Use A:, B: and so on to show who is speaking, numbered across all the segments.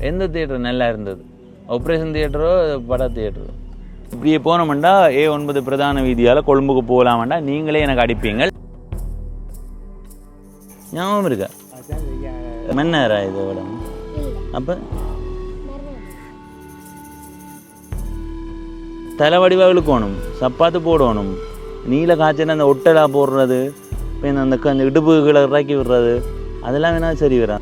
A: எந்த தியேட்டர் நல்லா இருந்தது? ஆப்ரேஷன் தியேட்டரோ பட தியேட்டரோ? இப்படியே போனோம்டா A9 பிரதான வீதியால் கொழும்புக்கு போகலாமண்டா நீங்களே எனக்கு அடிப்பீங்க. ஞாபகம் இருக்கா? மன்னரா இது இடம்? அப்போ தலை வடிவாக இழுக்கணும், சப்பாத்து போடணும், நீல காய்ச்சல் அந்த ஒட்டலா போடுறது, அந்த இடுப்புகளை இறக்கி விடுறது, அதெல்லாம் வேணா சரி வரா.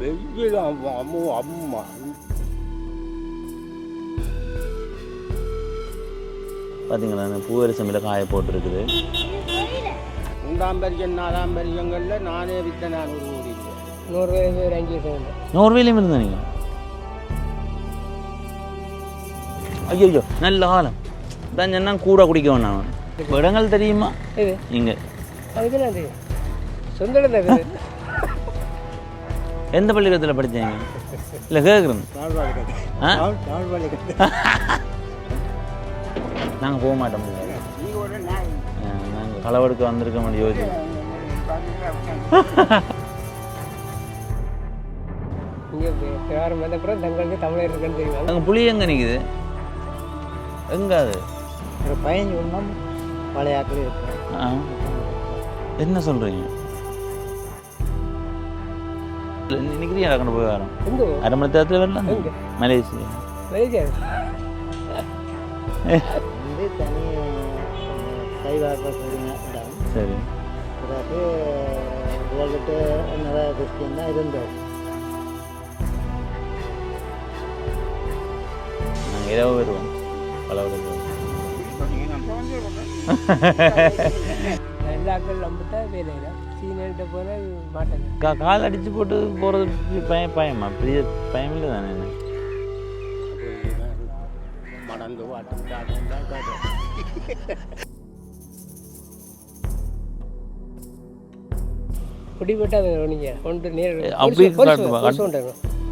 A: பார்த்தீங்களா அந்த பூவரசமில் காய போட்டுருக்குது.
B: 3ஆம் பரிசம் 4ஆம் பரிசங்களில் நானே விற்றேன். நான் ஒரு ஊர் இல்லை.
A: நோர்வேலையும் இருந்தேன் நீங்கள்? ஐயோ நல்ல காலம் தான் சொன்னா கூட குடிக்க வேணாம். இடங்கள் தெரியுமா நீங்க? எந்த பள்ளிக்கூடத்தில் படித்தீங்க? இல்லை கேட்குறோம். நாங்கள் போக மாட்டோம். நாங்கள் களவெடுக்க வந்திருக்க முடியும் யோசி. அங்கே புளி எங்கே நிற்குது? எங்க அது?
C: ஒரு 15 வருஷம் பழைய ஆக்கள் இருக்கு.
A: என்ன சொல்றீங்க? நினைக்கிறீங்க கொண்டு போய் வரோம். அரை மணி நேரத்தில் வரலாம். மலேசியா
C: வந்து தனி கைவாக்க இடம்.
A: சரி.
C: பிறகு உலகிட்டு நிறைய கிறிஸ்டியன் தான் இருந்தோம்.
A: நாங்கள் இரவு வருவோம். கால் அடிச்சு போட்டு போறது பயமா? பெரிய பயம் இல்லை தானே?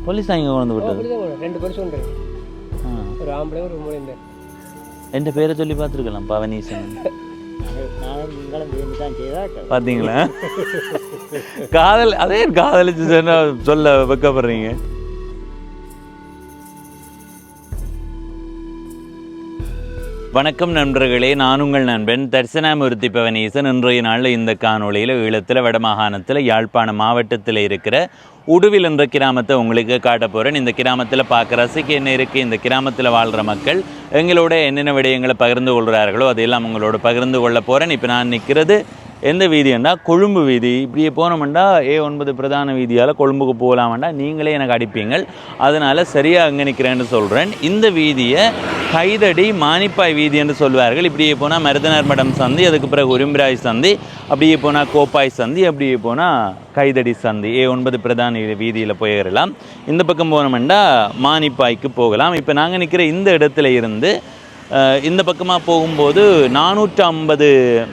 A: போலீஸ் அங்கே கொண்டு விட்டது.
C: 2 வருஷம் உண்டு. ஒரு ஆம்பளை ஒரு மூணு.
A: என் பேரை சொல்லி பார்த்துருக்கலாம், பவனீசன். பார்த்தீங்களா? காதல் அதே காதலிச்சு சொல்ல வைக்கப்படுறீங்க. வணக்கம் நண்பர்களே, நான் உங்கள் நண்பன் தர்சனாமூர்த்தி பவனீசன். இன்றைய நாளில் இந்த காணொளியில் ஈழத்தில் வடமாகாணத்தில் யாழ்ப்பாண மாவட்டத்தில் இருக்கிற உடுவில் என்ற கிராமத்தை உங்களுக்கு காட்ட போகிறேன். இந்த கிராமத்தில் பார்க்க ரசிக்க என்ன இருக்குது, இந்த கிராமத்தில் வாழ்கிற மக்கள் எங்களோட என்னென்ன விடயங்களை பகிர்ந்து கொள்கிறார்களோ அதையெல்லாம் உங்களோட பகிர்ந்து கொள்ள போகிறேன். இப்போ நான் நிற்கிறது எந்த வீதிண்டா? கொழும்பு வீதி. இப்படியே போனோம்டா A9 பிரதான வீதியால் கொழும்புக்கு போகலாமண்டா நீங்களே எனக்கு அடிப்பீங்கள். அதனால் சரியாக அங்கே நிற்கிறேன்னு சொல்கிறேன். இந்த வீதியை கைதடி மானிப்பாய் வீதி என்று சொல்வார்கள். இப்படியே போனால் மருதனார் மடம் சந்தி, அதுக்கு பிறகு உரும்பிராய் சந்தி, அப்படியே போனால் கோப்பாய் சந்தி, அப்படியே போனால் கைதடி சந்தி. A9 பிரதான வீதியில் போயிடலாம். இந்த பக்கம் போனோம்டா மானிப்பாய்க்கு போகலாம். இப்போ நாங்கள் நிற்கிற இந்த இடத்துல இருந்து இந்த பக்கமாக போகும்போது 450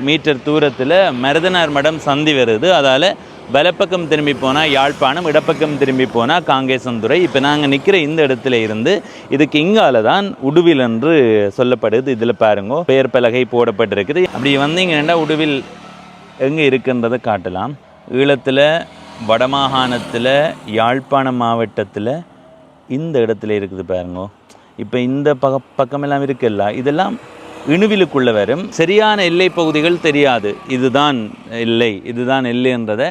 A: மீட்டர் தூரத்தில் மருதனார் மடம் சந்தி வருது. அதால் வலப்பக்கம் திரும்பி போனால் யாழ்ப்பாணம், இடப்பக்கம் திரும்பி போனால் காங்கேசந்துறை. இப்போ நாங்கள் நிற்கிற இந்த இடத்துல இருந்து இதுக்கு இங்கால தான் உடுவில் என்று சொல்லப்படுது. இதில் பாருங்க பெயர் பலகை போடப்பட்டிருக்குது. அப்படி வந்தீங்கன்னா உடுவில் எங்கே இருக்குன்றதை காட்டலாம். ஈழத்தில் வடமாகாணத்தில் யாழ்ப்பாணம் மாவட்டத்தில் இந்த இடத்துல இருக்குது பாருங்க. இப்போ இந்த பக்கமெல்லாம் இருக்குல்ல, இதெல்லாம் இணுவிலுக்குள்ளே வரும். சரியான எல்லை பகுதிகள் தெரியாது. இதுதான் எல்லைன்றதை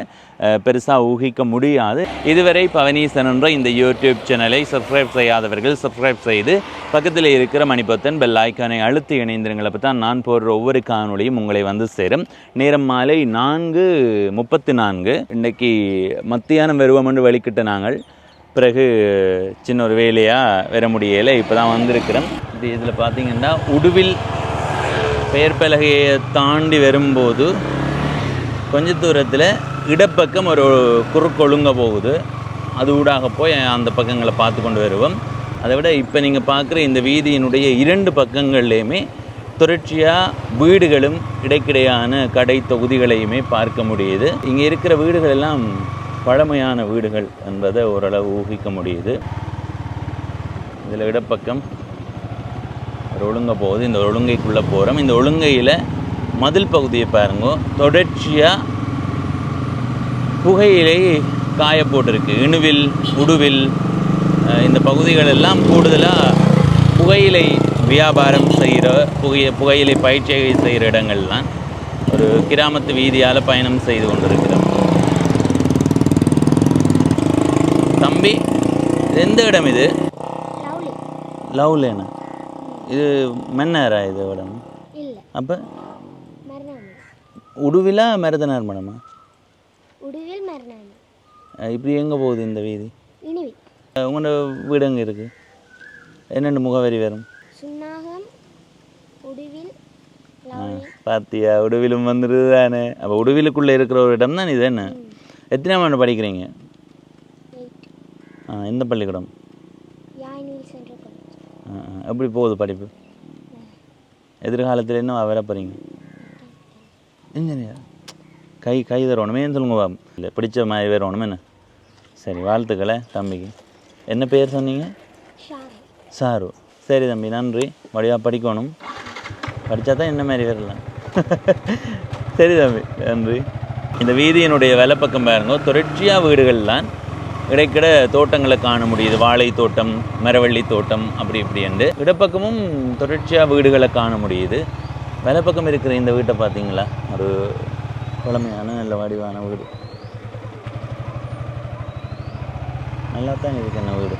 A: பெருசாக ஊகிக்க முடியாது. இதுவரை பவனீசன் என்ற இந்த யூடியூப் சேனலை சப்ஸ்கிரைப் செய்யாதவர்கள் சப்ஸ்கிரைப் செய்து பக்கத்தில் இருக்கிற மணிப்பத்தன் பெல் ஐக்கானை அழுத்தி இணைந்திருங்கள். அப்போ தான் நான் போடுற ஒவ்வொரு காணொளியும் உங்களை வந்து சேரும். நேரம் மாலை 4:34. இன்றைக்கி மத்தியானம் வருவோம் என்று வழிகிட்ட நாங்கள் பிறகு சின்ன ஒரு வேலையாக வர முடியலை. இப்போ தான் வந்திருக்கிறோம். இது இதில் பார்த்திங்கன்னா உடுவில் பெயர் பலகையை தாண்டி வரும்போது கொஞ்ச தூரத்தில் இடப்பக்கம் ஒரு குறுக்கொழுங்க போகுது. அது ஊடாக போய் அந்த பக்கங்களை பார்த்து கொண்டு வருவோம். அதை விட இப்போ நீங்கள் பார்க்குற இந்த வீதியினுடைய 2 பக்கங்கள்லேயுமே தொடர்ச்சியாக வீடுகளும் இடைக்கிடையான கடை தொகுதிகளையுமே பார்க்க முடியுது. இங்கே இருக்கிற வீடுகள் எல்லாம் பழமையான வீடுகள் என்பதை ஓரளவு ஊகிக்க முடியுது. இதில் இடப்பக்கம் ஒரு ஒழுங்க போகுது. இந்த ஒழுங்கைக்குள்ளே போகிறோம். இந்த ஒழுங்கையில் மதில் பகுதியை பாருங்க, தொடர்ச்சியாக புகையிலை காய போட்டிருக்கு. இணுவில், உடுவில், இந்த பகுதிகள் எல்லாம் கூடுதலாக புகையிலை வியாபாரம் செய்கிற புகையிலை பயிற்சியை செய்கிற இடங்கள்லாம் ஒரு கிராமத்து வீதியால் பயணம் செய்து கொண்டிருக்கிறோம். தம்பி, இது எந்த இடம்? இது லவ்லேனா? இது மன்னரா இது இடம்? அப்போ உடுவிலா மருதனார் மடமா? இப்படி எங்கே போகுது இந்த வீதி? உங்களோட வீடு எங்கே இருக்குது? என்னென்ன முகவரி வரும்? பார்த்தியா, உடுவிலும் வந்துடுது தானே. அப்போ உடுவிலுக்குள்ளே இருக்கிற ஒரு இடம் தான் இது. என்ன எத்தனை ஆண்டு படிக்கிறீங்க? எந்த பள்ளிக்கூடம்? எப்படி போகுது படிப்பு? எதிர்காலத்தில் என்ன வர போகிறீங்க? இன்ஜினியர். கை தரணுமே சொல்லுங்க. இல்லை பிடிச்ச மாதிரி வரணும் என்ன? சரி, வாழ்த்துக்களை தம்பிக்கு. என்ன பேர் சொன்னீங்க? சாரு. சரி தம்பி, நன்றி. வழியாக படிக்கணும். படித்தா தான் என்ன மாதிரி வரலாம். சரி தம்பி, நன்றி. இந்த வீதியினுடைய வலப்பக்கம் பாருங்க, தொடர்ச்சியாக வீடுகள்லாம் இடைக்கிட தோட்டங்களை காண முடியுது. வாழை தோட்டம், மரவள்ளி தோட்டம், அப்படி இப்படி என்று இடப்பக்கமும் தொடர்ச்சியாக வீடுகளை காண முடியுது. வலப்பக்கம் இருக்கிற இந்த வீட்டை பார்த்தீங்களா? ஒரு பழமையான நல்ல வடிவான வீடு. நல்லா தான் இருக்கு என்ன வீடு.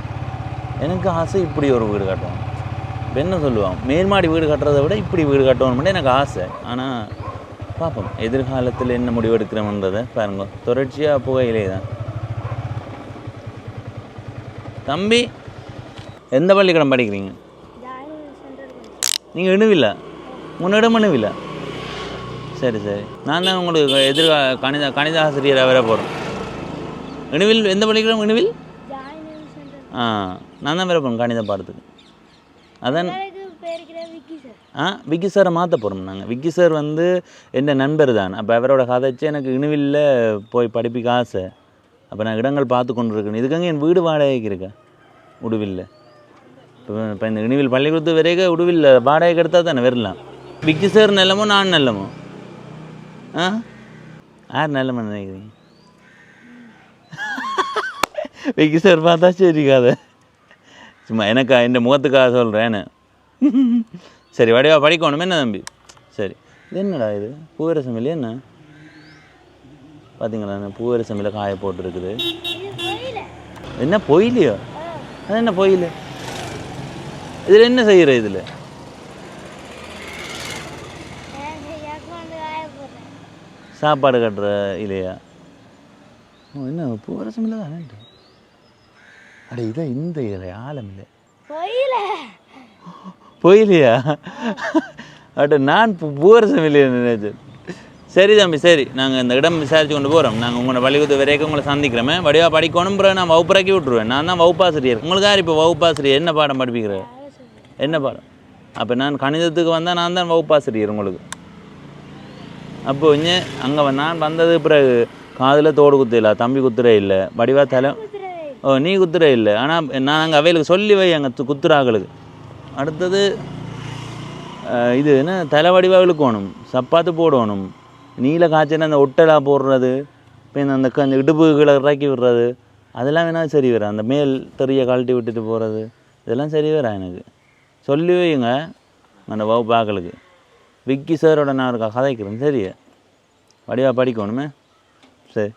A: எனக்கு ஆசை இப்படி ஒரு வீடு கட்டணும். இப்போ என்ன சொல்லுவாங்க, மேல்மாடி வீடு கட்டுறதை விட இப்படி வீடு கட்டணும்னு எனக்கு ஆசை. ஆனால் பார்ப்போம் எதிர்காலத்தில் என்ன முடிவு எடுக்கிறோம்ன்றதை பாருங்க. தொடர்ச்சியாக புகையிலே தான். தம்பி, எந்த பள்ளிக்கூடம் படிக்கிறீங்க? நீங்கள் இணுவில்லை? முன்னிடம் இணுவில்லை? சரி சரி, நான் தான் உங்களுக்கு கணித ஆசிரியராக வர போகிறேன். இணுவில் எந்த பள்ளிக்கூடம்? இணுவில்? நான் தான் வர போகிறேன் கணித பாடத்துக்கு. அதான் விக்கி சாரை மாற்ற போகிறோம் நாங்கள். விக்கி சார் வந்து என் நண்பர் தான். அப்போ அவரோட கதைச்சு எனக்கு இணுவில்ல போய் படிப்பிக்க ஆசை. அப்போ நான் இடங்கள் பார்த்து கொண்டு இருக்கேன். இதுக்காக என் வீடு வாடகைக்கு இருக்கா உடுவில்ல. இப்போ இந்த இணுவில் பள்ளிக்கூடத்து வரைக்கும் உடுவில்ல வாடகைக்கு எடுத்தால் தானே வரலாம். விக்கி சார் நல்லமோ நான் நல்லமோ? யார் நல்லமோ நினைக்கிறீங்க? விக்கி சார் பார்த்தா சரிக்காத, சும்மா எனக்கா என் முகத்துக்காக சொல்கிறேன். சரி, வடிவா படிக்கணும் என்ன தம்பி? சரி, இது என்னடா இது? பூவரசம் இல்லையா என்ன? பார்த்தீங்களா, பூவரசமில் காய போட்டுருக்குது. என்ன பொயிலையோ? அது என்ன பொயில்? இதில் என்ன செய்கிற? இதில் சாப்பாடு கட்டுற இல்லையா? என்ன பூவரசமில்லை தானே? அட இதான் இந்த இதில் ஆழம் இல்லை. பொயிலையா? அட நான் பூவரசம் இல்லையா நினைச்சேன். சரி தம்பி, சரி, நாங்கள் இந்த இடம் விசாரித்து கொண்டு போகிறோம். நாங்கள் உங்களோட பள்ளிக்கூடத்து வரைக்கும் உங்களை சந்திக்கிறோமே. வடிவாக படிக்கணும். பிறகு நான் வகுப்பறாக்கி விட்ருவேன். நான் தான் வகுப்பாசிரியர். உங்களுக்கு யார் இப்போ வகுப்பாசிரியர்? என்ன பாடம் படிப்பிக்கிறேன்? என்ன பாடம்? அப்போ நான் கணிதத்துக்கு வந்தால் நான் தான் வகுப்பாசிரியர் உங்களுக்கு. அப்போ இங்கே அங்கே நான் வந்தது பிறகு காதில் தோடு குத்துல, தம்பி குத்துற இல்லை, வடிவாக தலை. ஓ, நீ குத்துற இல்லை. ஆனால் நான் அங்கே அவைகளுக்கு சொல்லி வை, அங்கே குத்துறாங்களுக்கு. அடுத்தது இது என்ன, தலை வடிவாக இழுக்கணும், சப்பாத்து போடணும், நீல காய்ச்சல் அந்த ஒட்டலாக போடுறது, இப்போ அந்த இடுப்புகளை இறக்கி விடுறது, அதெல்லாம் வேணால் சரி வரா. அந்த மேல் தெரிய கழட்டி விட்டுட்டு போகிறது, இதெல்லாம் சரி வரா. எனக்கு சொல்லி வைங்க அந்த வகுப்பாக்களுக்கு. விக்கி சாரோட நான் இருக்கா கதைக்கிறேன். சரியா, வடிவாக படிக்கணுமே. சரி,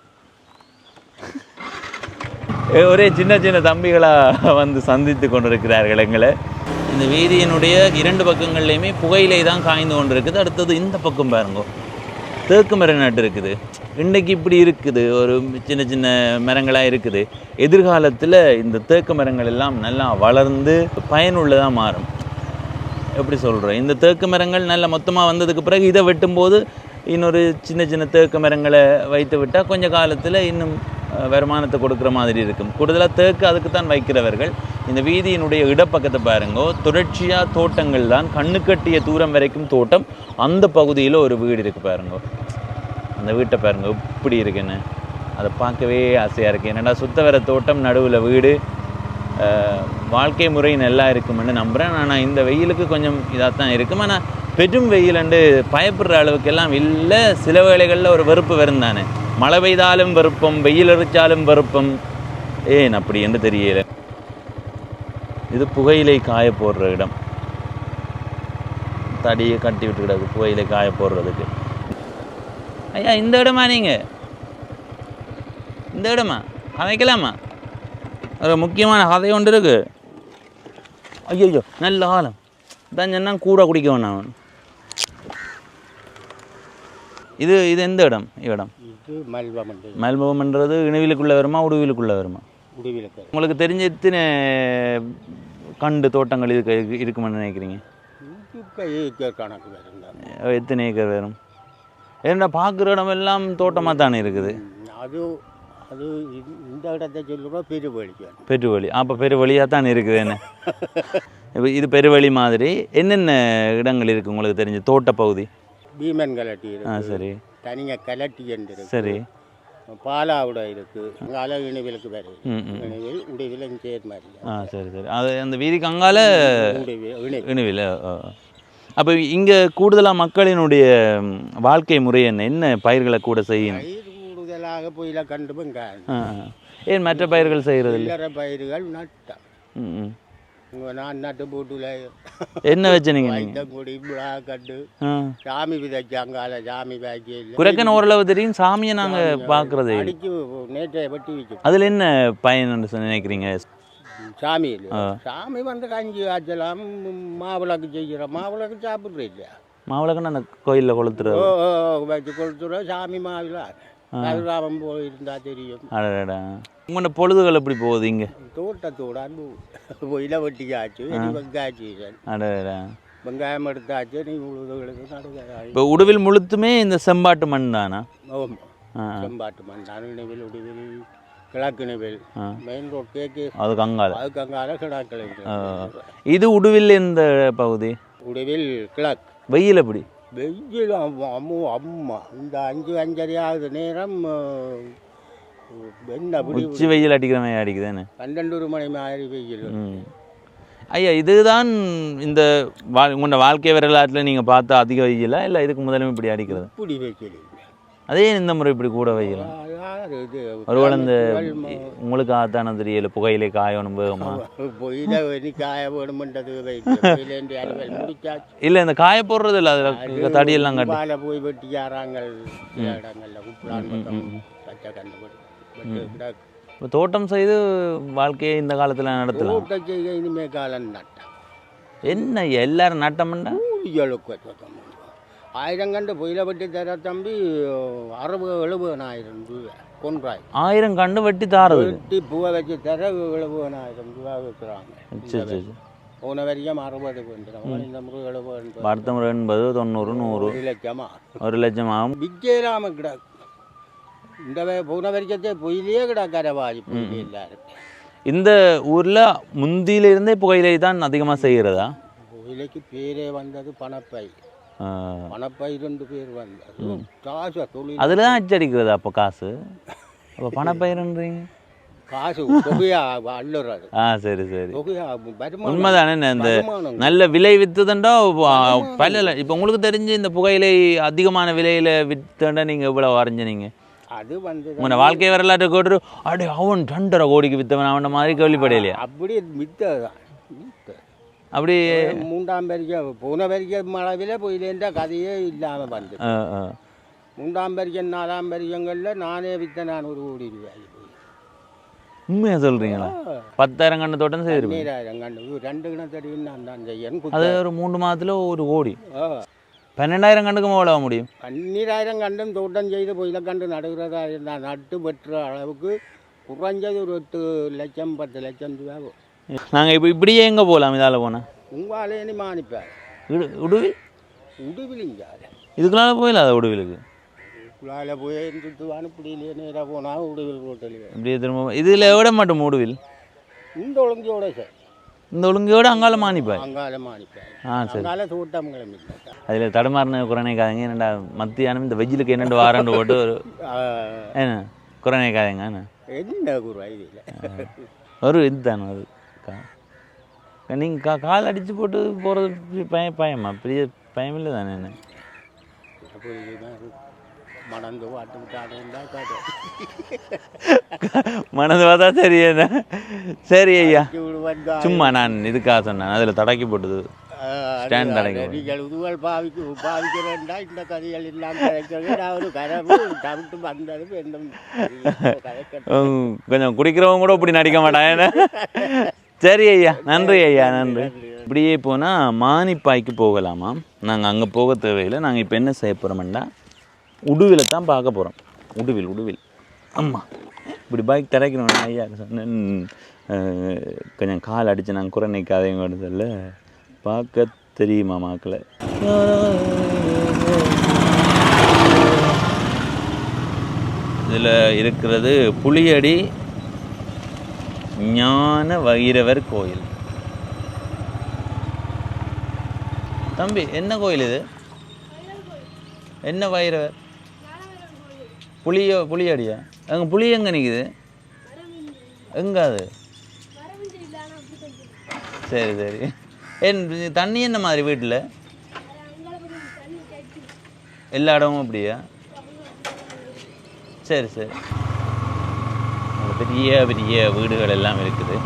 A: ஒரே சின்ன சின்ன தம்பிகளாக வந்து சந்தித்து கொண்டிருக்கிறார்கள் எங்களை. இந்த வீதியினுடைய 2 பக்கங்கள்லையுமே புகையிலை தான் காய்ந்து கொண்டு இருக்குது. அடுத்தது இந்த பக்கம் பாருங்க, தேக்கு மரம் நட்டு இருக்குது. இன்றைக்கு இப்படி இருக்குது, ஒரு சின்ன சின்ன மரங்களாக இருக்குது. எதிர்காலத்தில் இந்த தேக்கு மரங்கள் எல்லாம் நல்லா வளர்ந்து பயனுள்ளதாக மாறும். எப்படி சொல்கிறேன், இந்த தேக்கு மரங்கள் நல்லா மொத்தமாக வந்ததுக்கு பிறகு இதை வெட்டும்போது இன்னொரு சின்ன சின்ன தேக்கு மரங்களை வைத்து விட்டால் கொஞ்சம் காலத்தில் இன்னும் வருமானத்தை கொடுக்குற மாதிரி இருக்கும். கூடுதலாக தேக்கு அதுக்கு தான் வைக்கிறவர்கள். இந்த வீதியினுடைய இடப்பக்கத்தை பாருங்கோ, தொடர்ச்சியாக தோட்டங்கள் தான், கண்ணு கட்டிய தூரம் வரைக்கும் தோட்டம். அந்த பகுதியில் ஒரு வீடு இருக்குது பாருங்கோ. அந்த வீட்டை பாருங்க இப்படி இருக்குன்னு, அதை பார்க்கவே ஆசையாக இருக்குது. என்னடா சுத்த வர தோட்டம், நடுவில் வீடு, வாழ்க்கை முறை நல்லா இருக்குமென்னு நம்புகிறேன். ஆனால் இந்த வெயிலுக்கு கொஞ்சம் இதாக தான் இருக்கும். ஆனால் பெரும் வெயிலண்டு பயப்படுற அளவுக்கெல்லாம் இல்லை. சில வேளைகளில் ஒரு வெறுப்பு வரும் தானே, மழை பெய்தாலும் வெறுப்பம், வெயில் எரிச்சாலும் வெறுப்பம், ஏன் அப்படி என்று தெரியல. இது புகையிலை காய போடுற இடம். தடியை கட்டி விட்டு கிடக்கு புகையிலை காய போடுறதுக்கு. ஐயா இந்த இடமா நீங்கள்? இந்த இடமா கதைக்கலாமா? ஒரு முக்கியமான கதை ஒன்று இருக்கு. ஐயோ நல்ல காலம் தான் சொன்னால் கூட குடிக்க வேணாம். இது இது எந்த இடம்? இடம்
B: இது மல்பம்.
A: மல்பம்ன்றது இணுவிலுக்குள்ளே வருமா உடுவிலுக்குள்ளே வருமா?
B: உடுவிலுக்கு.
A: உங்களுக்கு தெரிஞ்ச எத்தனை கண்டு தோட்டங்கள் இருக்குமென்னு நினைக்கிறீங்க?
B: ஏக்கர் கணக்கு வேறு.
A: எத்தனை ஏக்கர் வரும்? ஏன்னா பார்க்குற இடம் எல்லாம் தோட்டமாக தானே இருக்குது.
B: அது அது இந்த இடத்தை சொல்லுவோம் பெருவழி.
A: பெருவழி அப்போ பெருவழியாக தான் இருக்குது. என்ன இப்போ இது பெருவழி மாதிரி என்னென்ன இடங்கள் இருக்குது உங்களுக்கு தெரிஞ்ச தோட்டப்பகுதி?
B: பீமன் கலட்டி.
A: சரி.
B: தனியாக கலட்டி என்று.
A: சரி.
B: பாலாவுட இருக்குது. அங்கால இணுவிலுக்கு வேறு. இணுவில் உடுவில் சேர் மாதிரி.
A: சரி சரி. அது அந்த வீதிக்கு அங்கால இணுவில். அப்போ இங்கே கூடுதலாக மக்களினுடைய வாழ்க்கை முறை என்ன? என்ன பயிர்களை கூட செய்யணும்?
B: பயிர் கூடுதலாக போயில கண்டு
A: ஏன் மற்ற பயிர்கள் செய்கிறது இல்லை?
B: பயிர்கள் நட்டா. நான் நட்டு போட்டுல
A: என்ன வச்சு நீங்க?
B: கொடி கட்டு சாமி விதைச்சு அங்கால சாமி பாக்கி
A: குறைக்கன் ஓரளவு தெரியும். சாமியை நாங்க பாக்குறது
B: அடிச்சு நேற்றை வெட்டி வச்சு.
A: அதுல என்ன பயன் நினைக்கிறீங்க?
B: சாமி சாமி வந்து கஞ்சி காய்ச்சலாம். மாவிளக்கு செய்கிறோம். மாவிளக்கு சாப்பிட்றோம் இல்லையா?
A: மாவிளக்குன்னு அந்த கோயிலில் கொளுத்துறோம்.
B: வச்சு கொளுத்துறோம். சாமி மாவில அதுராமம் போயிருந்தா தெரியும்.
A: அடடா. உங்களோட பொழுதுகள் எப்படி போகுது இங்க?
B: தோட்டத்தோட இல வெட்டி காய்ச்சி வெங்காய்ச்சி.
A: அடடா.
B: வெங்காயம் எடுத்தாச்சு. நீ உழுதுகளுக்கு நடுக்க.
A: இப்போ உடுவில் முழுத்துமே இந்த செம்பாட்டு மண் தானா?
B: செம்பாட்டு மண் தான். இணுவில் உடுவில் கிழக்கு இணுவில் மெயின் ரோட் கேக்கு.
A: அதுக்கு அங்கால
B: கிழக்கு.
A: இது உடுவில் எந்த பகுதி?
B: உடுவில் கிழக்கு.
A: வெயில் எப்படி?
B: வெயில் அம்மா இந்த 5-5:30 ஆகுது நேரம்.
A: உச்சி வெயில் அடிக்கிற மாதிரி அடிக்குதுன்னு
B: 12 மணி மாதிரி வெயில்.
A: ஐயா இதுதான் இந்த உங்களோட வாழ்க்கை வரலாற்றில் நீங்கள் பார்த்த அதிக வெயிலா இல்லை இதுக்கு முதலும் இப்படி அடிக்கிறது?
B: இப்படி வெயில்.
A: அதே இந்த முறை இப்படி கூட வெயில். ஒருவேளை இந்த உங்களுக்கு ஆத்தான தெரியல புகையிலே காயணும் வேகமா?
B: காய வேணும்ன்றது
A: இல்லை இந்த காய போடுறது இல்லை. அதில் தடியெல்லாம் கட்டி
B: போய் வெட்டி யாராங்கள் இடங்கள்ல
A: இப்போ தோட்டம் செய்து வாழ்க்கையை இந்த காலத்தில் நடத்தலாம்.
B: தோட்டம் செய்ய இனிமே காலம் நட்டம்.
A: என்ன எல்லாரும் நட்டம்னா
B: 1000 கண்டு பொயில வெட்டி தர தம்பி 60-70,000 ரூபா கொன்றாய்.
A: 1000 கண்டு வெட்டி தாரது
B: வெட்டி பூவை வச்சு தர 70,000 ரூபா வைக்கிறாங்க. போன வரைக்கும் 60 வந்துடும். இந்த முறை 70.
A: அடுத்த முறை 80, 90, 100,
B: 1 லட்சமா?
A: 1 லட்சம் ஆகும்.
B: விற்கலாம கிடாக்கு. இந்த போன வரைக்கத்தே பொயிலே கிடாக்கார வாஜி பொயிலே எல்லாரும்.
A: இந்த ஊரில் முந்தியிலிருந்தே புகையிலை தான் அதிகமாக செய்கிறதா?
B: புகையிலைக்கு பேரே வந்தது பணப்பை. பணப்பை 2 பேர் வந்தது. காசு தொழில்
A: அதில் தான் அச்சடிக்கிறது. அப்போ காசு அப்போ பணப்பயிர்ன்றீங்க?
B: காசு தொகையா அள்ளுறது.
A: சரி சரி.
B: உண்மைதானே.
A: இந்த நல்ல விலை வித்துதுண்டா பல. இப்போ உங்களுக்கு தெரிஞ்சு இந்த புகையிலை அதிகமான விலையில் வித்துண்டா நீங்கள் எவ்வளோ வரைஞ்சினீங்க?
B: அது வந்து
A: உங்களோட வாழ்க்கை வரலாற்று கோட்டு அடே அவன் 2.5 கோடிக்கு வித்தவன் அவன மாதிரி கேள்விப்படையிலையா?
B: அப்படி வித்ததான்.
A: அப்படி
B: 3ஆம் வரைக்கும் போன வரைக்கும் அளவில் போயிலேன்ற கதையே இல்லாமல் வந்து 3ஆம் வரைக்கும் 4ஆம் வரைக்கங்களில் நானே வித்த 400 கோடி ரூபாய்.
A: உண்மையாக சொல்கிறீங்களா? 10,000 கண்டு தோட்டம் செய்திருக்கேன்.
B: 10,000 கண்டு 2 கிணத்தடியும் நான் தான் செய்யணும்.
A: அது ஒரு 3 மாதத்தில் 1 கோடி. 12,000 கண்டுக்கு எவ்வளோ முடியும்?
B: 12,000 கண்டும் தோட்டம் செய்து பொயில கண்டு நடுகிறதா இருந்தால் நட்டு வெட்டுற அளவுக்கு குறைஞ்சது ஒரு 8 லட்சம் 10 லட்சம் ரூபா.
A: நாங்கள் இப்போ இப்படியே எங்கே போகலாம்? இதால் போனால்
B: உங்களாலே நீ மானிப்பார்.
A: உடுவில்
B: உடுவிலிங்க
A: இதுக்குள்ளால போயிடலாம். உடுவிலுக்கு
B: உங்களால் போய் இருந்துட்டு இப்படியிலே நேராக போனால் உடுவில் ரோட்டில்
A: இப்படியே திரும்ப இதில் எவ்வளோ மட்டும் உடுவில்
B: இந்த ஒழுங்கியோட சார்.
A: இந்த ஒழுங்கையோடு அங்கால மானிப்பார்.
B: அங்கால மானிப்பார்.
A: சரி.
B: அங்கால தோட்டம் கிளம்பி
A: அதில் தடுமாறின குறைக்காதங்க. என்னடா மத்தியானம் இந்த வெஜ்ஜிலுக்கு 2 வாரண்டு போட்டு ஒரு என்ன குறைக்காதங்க.
B: என்ன குரு இதில்
A: ஒரு இதுதானே அது. நீங்கள் கால் அடித்து போட்டு போகிறது பயமா? பெரிய பயம் இல்லை தானே? என்ன
B: மணந்து பாட்டு விட்டானுன்னா கதை
A: மனது பார்த்தா தெரியுது. சரி ஐயா,
B: விடுவா
A: சும்மா நான் இதுக்காக சொன்னேன். அதில் தடக்கி போட்டது ஸ்டாண்ட் தடக்கி போட்டது.
B: நீங்கள் உதுவல் பாவிக்கிறேன்டா இந்த கதைகள் இல்லாமல் கிடைக்கிறது. நான் ஒரு கதவு தவிட்டு வந்தது என்ன
A: கொஞ்சம் குடிக்கிறவங்க கூட இப்படி நடிக்க மாட்டாங்க. சரி ஐயா, நன்றி ஐயா, நன்றி. இப்படியே போனால் மானிப்பாய்க்கு போகலாமா? நாங்கள் அங்கே போக தேவையில்லை. நாங்கள் இப்போ என்ன செய்ய போகிறோம்னா உடுவில் தான் பார்க்க போகிறோம். உடுவில் ஆமாம். இப்படி பைக் திறக்கணும். ஐயா சொன்னேன் கொஞ்சம் கால் அடித்து நாங்கள் குறை நிற்காதவங்க சொல்ல பார்க்க தெரியுமா மாக்களை. இதில் இருக்கிறது புளியடி ஞான வைரவர் கோயில். தம்பி, என்ன கோயில் இது? என்ன வைரவர்? புளியடியா? அங்கே புளி எங்கே நிற்குது? எங்கே அது? சரி சரி. தண்ணி என்ன மாதிரி வீட்டில்? எல்லா இடமும் அப்படியா? சரி சரி. பெரிய பெரிய வீடுகள் எல்லாம் இருக்குது.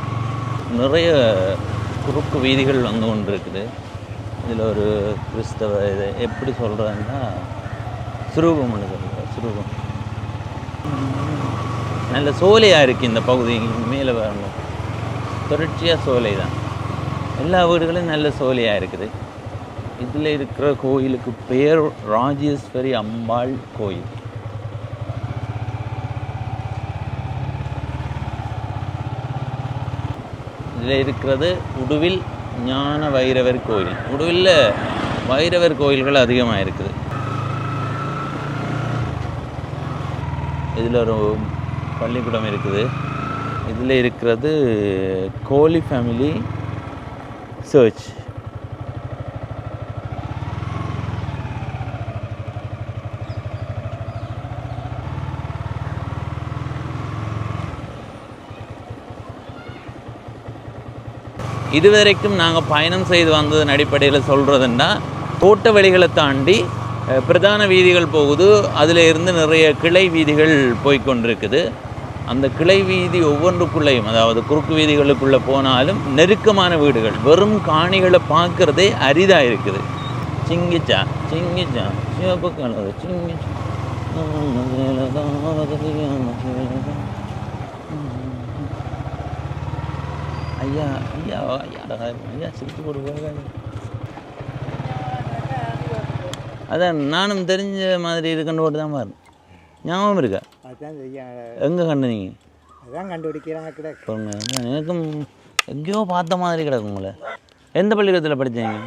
A: நிறைய குறுக்கு வீதிகள் வந்து கொண்டு இருக்குது. இதில் ஒரு கிறிஸ்தவ இது எப்படி சொல்கிறேன்னா சுரூபம் ஒன்று சொல்கிறேன். சுரூபம் நல்ல சோலையாக இருக்குது இந்த பகுதி. மேலே வரணும், தொடர்ச்சியாக சோலை தான். எல்லா வீடுகளும் நல்ல சோலையாக இருக்குது. இதில் இருக்கிற கோயிலுக்கு பேர் ராஜேஸ்வரி அம்பாள் கோயில். இதில் இருக்கிறது உடுவில் ஞான வைரவர் கோயில். உடுவில் வைரவர் கோயில்கள் அதிகமாக இருக்குது. இதில் ஒரு பள்ளிக்கூடம் இருக்குது. இதில் இருக்கிறது கோலி ஃபேமிலி சர்ச். இதுவரைக்கும் நாங்கள் பயணம் செய்து வந்ததன் அடிப்படையில் சொல்கிறதுன்னா தோட்ட வழிகளை தாண்டி பிரதான வீதிகள் போகுது. அதில் இருந்து நிறைய கிளை வீதிகள் போய்கொண்டிருக்குது. அந்த கிளை வீதி ஒவ்வொன்றுக்குள்ளேயும், அதாவது குறுக்கு வீதிகளுக்குள்ளே போனாலும் நெருக்கமான வீடுகள், வெறும் காணிகளை பார்க்குறதே அரிதாக இருக்குது. சிங்கிச்சா சிங்கிச்சா சிவப்பு கலர் சிங்கிச்சா. ஐயா ஐயா ஐயா ஐயா சிரித்து போடுவாங்க. அதான் நானும் தெரிஞ்ச மாதிரி இருக்குன்னு போட்டு தான் பாரு. ஞாபகம் இருக்கா?
C: அதுதான்
A: எங்கே கண்டு நீங்கள்?
C: அதான் கண்டுபிடிக்கிறாங்க கிடக்கு.
A: எனக்கும் எங்கேயோ பார்த்த மாதிரி கிடக்கு. உங்களை எந்த பள்ளிக்கூடத்தில் படித்தீங்க?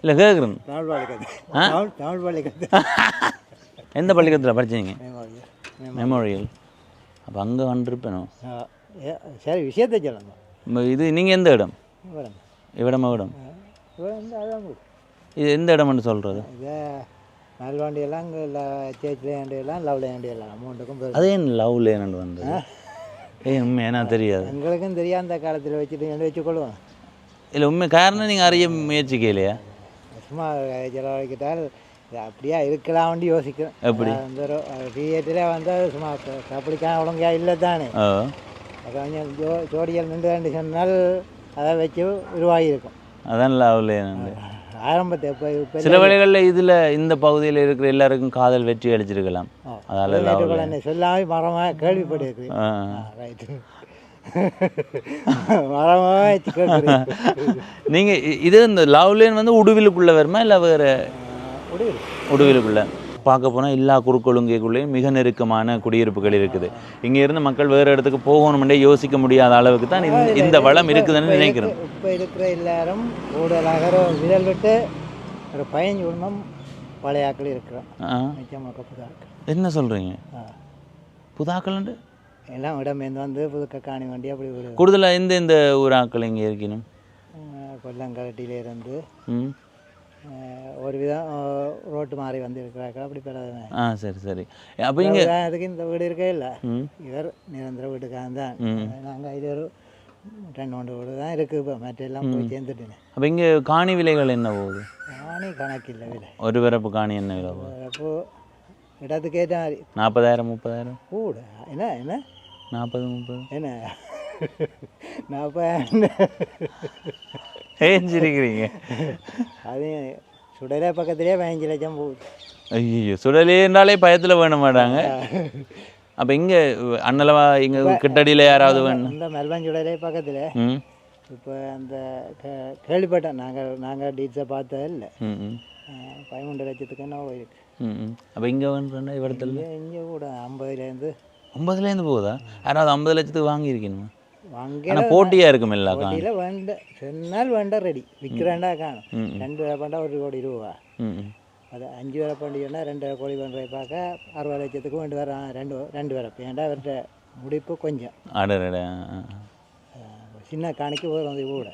A: இல்லை கேட்குறேன்.
C: தமிழ் பள்ளிக்கூடத்தில்.
A: எந்த பள்ளிக்கூடத்தில் படித்தீங்க? மெமோரியல். அப்போ அங்கே கண்டிருப்பேனோ.
C: சரி, விஷயத்தை சொல்லணும்.
A: இது நீங்கள் எந்த இடம்? இவிடமா இடம்? இது எந்த இடம்னு சொல்கிறது?
C: இது நல்வாண்டியெல்லாம் இங்கே சேச் லேண்டியெல்லாம் லவ் லேண்டியெல்லாம் அமௌண்ட்டுக்கும்.
A: அதே லவ் லேண்ட் வந்தது உண்மையா தெரியாது.
C: எங்களுக்கும் தெரியாது. அந்த காலத்தில் வச்சுட்டு வச்சுக்கொள்வோம்.
A: இல்லை உண்மை காரணம் நீங்கள் அறிய முயற்சிக்கலையா?
C: சும்மா செலவழிக்கிட்டால் அப்படியா இருக்கலாம்னு யோசிக்கிறேன்.
A: எப்படி
C: அந்த ஒரு தியேட்டரே வந்து சும்மா அப்படிக்கான ஒழுங்கா இல்லை தானே. அது கொஞ்சம் ஜோடிகள் நின்று சொன்னால் அதை வச்சு உருவாகியிருக்கும்.
A: அதான் லவ் லேண்ட்
C: ஆரம்பத்தை. இப்போ
A: சில வேளைகளில் இதில் இந்த பகுதியில் இருக்கிற எல்லாருக்கும் காதல் வெற்றி அளிச்சிருக்கலாம். அதால்
C: சொல்லாமல் மரமாக கேள்விப்பட்டிருக்கு. ரைட்டு. மரமாக
A: நீங்கள் இது இந்த லவ் லேன் வந்து உடுவிலுக்குள்ளே வருமா இல்லை வேறு? உடுவிலுக்குள்ளே பார்க்க போனால் எல்லா குறுக்கொழுங்கைக்குள்ளேயும் மிக நெருக்கமான குடியிருப்புகள் இருக்குது. இங்கே இருந்து மக்கள் வேறு இடத்துக்கு போகணும்னே யோசிக்க முடியாத அளவுக்கு தான் இந்த வளம் இருக்குதுன்னு நினைக்கிறேன்.
C: இப்போ இருக்கிற எல்லாரும் கூடுதலாக விரல் விட்டு ஒரு 15 குடும்பம் பழையாக்கள் இருக்கிறோம்.
A: என்ன சொல்கிறீங்க? புதாக்கள்ண்டு
C: எல்லாம் இடமேந்து வந்து புதுக்க காணி வண்டி அப்படி ஒரு
A: கூடுதலாக எந்த ஊராக்கள் இங்கே இருக்கணும்?
C: கொல்லங்கரட்டிலேருந்து ஒரு விதம் ரோட்டு மாறி வந்து இருக்கிறாக்கா அப்படி பெறாது.
A: சரி சரி. அப்போ இங்கே
C: அதுக்கு இந்த வீடு இருக்கே இல்லை. இவர் நிரந்தர வீட்டுக்காக தான். நாங்கள் இது ஒரு 2 வீடு தான் இருக்குது. இப்போ மற்றெல்லாம் போய் சேர்ந்துட்டேன்.
A: அப்போ இங்கே காணி விலைகள் என்ன போகுது?
C: காணி கணக்கு இல்லை விலை.
A: ஒரு பிறப்பு காணி என்ன விலை போகுது?
C: பிறப்பு இடத்துக்கு ஏற்ற மாதிரி
A: 40,000 30,000
C: கூட என்ன என்ன
A: 40 30
C: என்ன 40,000
A: ஏன் சிரிக்கிறீங்க?
C: அது சுடலை பக்கத்துலேயே 15 லட்சம் போகுது.
A: ஐயோ சுடலேன்னாலே பயத்தில் வேண மாட்டாங்க. அப்போ இங்கே அண்ணலவா இங்கே கிட்டடியில் யாராவது வேணும்?
C: இந்த மெல்பன் சுடலை பக்கத்தில்
A: ம்
C: இப்போ அந்த கேள்விப்பட்டேன். நாங்கள் டீட்ஸை பார்த்தது இல்லை. 13 லட்சத்துக்கு என்ன போயிருக்கு.
A: அப்போ இங்கே வேணுன்னா இவடத்தில்
C: இங்கே கூட 50லேருந்து
A: 50லேருந்து போகுதா? யாராவது 50 லட்சத்துக்கு வாங்கியிருக்கீங்க?
C: வாங்க
A: ஆனால் போட்டியாக இருக்கும் எல்லா
C: போட்டியில் வேண்ட சொன்னால் வேண்ட ரெடி விற்கிறேன்டா காணும். 2 வேலை பண்ணால் 1 கோடி ரூபா. அது 5 வேலை பண்ணிட்டோன்னா 2 கோடி பண்ணுறதை பார்க்க 60 லட்சத்துக்கு வேண்டு வர ரெண்டு வேலை ஏன்டா அவர்கிட்ட முடிப்பு கொஞ்சம்
A: அடடா.
C: சின்ன காணிக்கு வந்து கூட.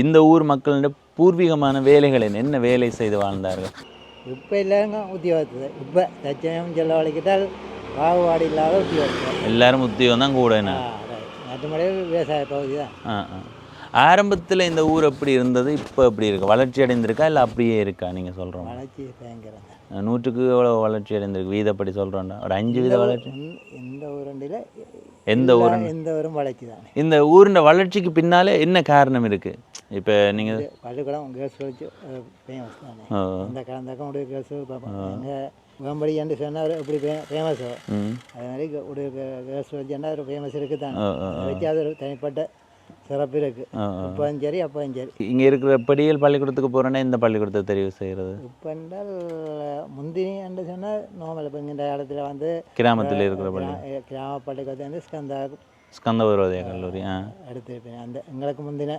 A: இந்த ஊர் மக்களோட பூர்வீகமான வேலைகள் என்ன வேலை செய்து வாழ்ந்தார்கள்?
C: இப்போ இல்லைங்க உத்தியோகத்து. இப்போ தச்சயம் செலவழிக்கிட்டால் பாகுபாடு இல்லாத உத்தியோகத்தை
A: எல்லாரும் உத்தியோகம் தான் கூட.
C: மற்றபடி விவசாய பகுதி தான்.
A: ஆரம்பத்தில் இந்த ஊர் எப்படி இருந்தது, இப்போ எப்படி இருக்கு? வளர்ச்சி அடைந்திருக்கா இல்லை அப்படியே இருக்கா? நீங்கள் சொல்கிறோம்
C: வளர்ச்சி பயங்கரம்.
A: 100க்கு எவ்வளோ வளர்ச்சி அடைந்திருக்கு வீதப்படி சொல்கிறோன்னா? ஒரு 5 வீத வளர்ச்சி.
C: இந்த ஊரண்டில்
A: எந்த ஊரும்
C: எந்த ஊரும் வளர்ச்சி தான்.
A: இந்த ஊரின் வளர்ச்சிக்கு பின்னாலே என்ன காரணம் இருக்குது? இப்போ நீங்கள்
C: பள்ளிக்கூடம் கேர்ள்ஸ் வச்சு ஃபேமஸ் தானே. இந்த காலந்தாக்கம் உடைய கேர்ள்ஸ் பார்ப்போம். எங்கள் வேம்படி என்று சொன்னால் எப்படி ஃபேமஸோ அதே மாதிரி உடைய கேர்ள்ஸ் வச்சுன்னா ஒரு ஃபேமஸ் இருக்குது தானே. வச்சு அது ஒரு தனிப்பட்ட சிறப்பு இருக்குது. இப்போவும் சரி அப்போவும் சரி.
A: இங்கே இருக்கிற படியல் பள்ளிக்கூடத்துக்கு போகிறோன்னா இந்த பள்ளிக்கூடத்தை தெரிவு செய்கிறது?
C: இப்போ என்றால் முந்தினி என்று சொன்னால் நார்மல். இப்போ இந்த இடத்துல வந்து
A: கிராமத்தில் இருக்கிற பள்ளி
C: கிராம பள்ளிக்கூடத்தை வந்து
A: ஸ்கந்தபுரோதய கல்லூரி
C: எடுத்துருப்பேன். அந்த எங்களுக்கு முந்தின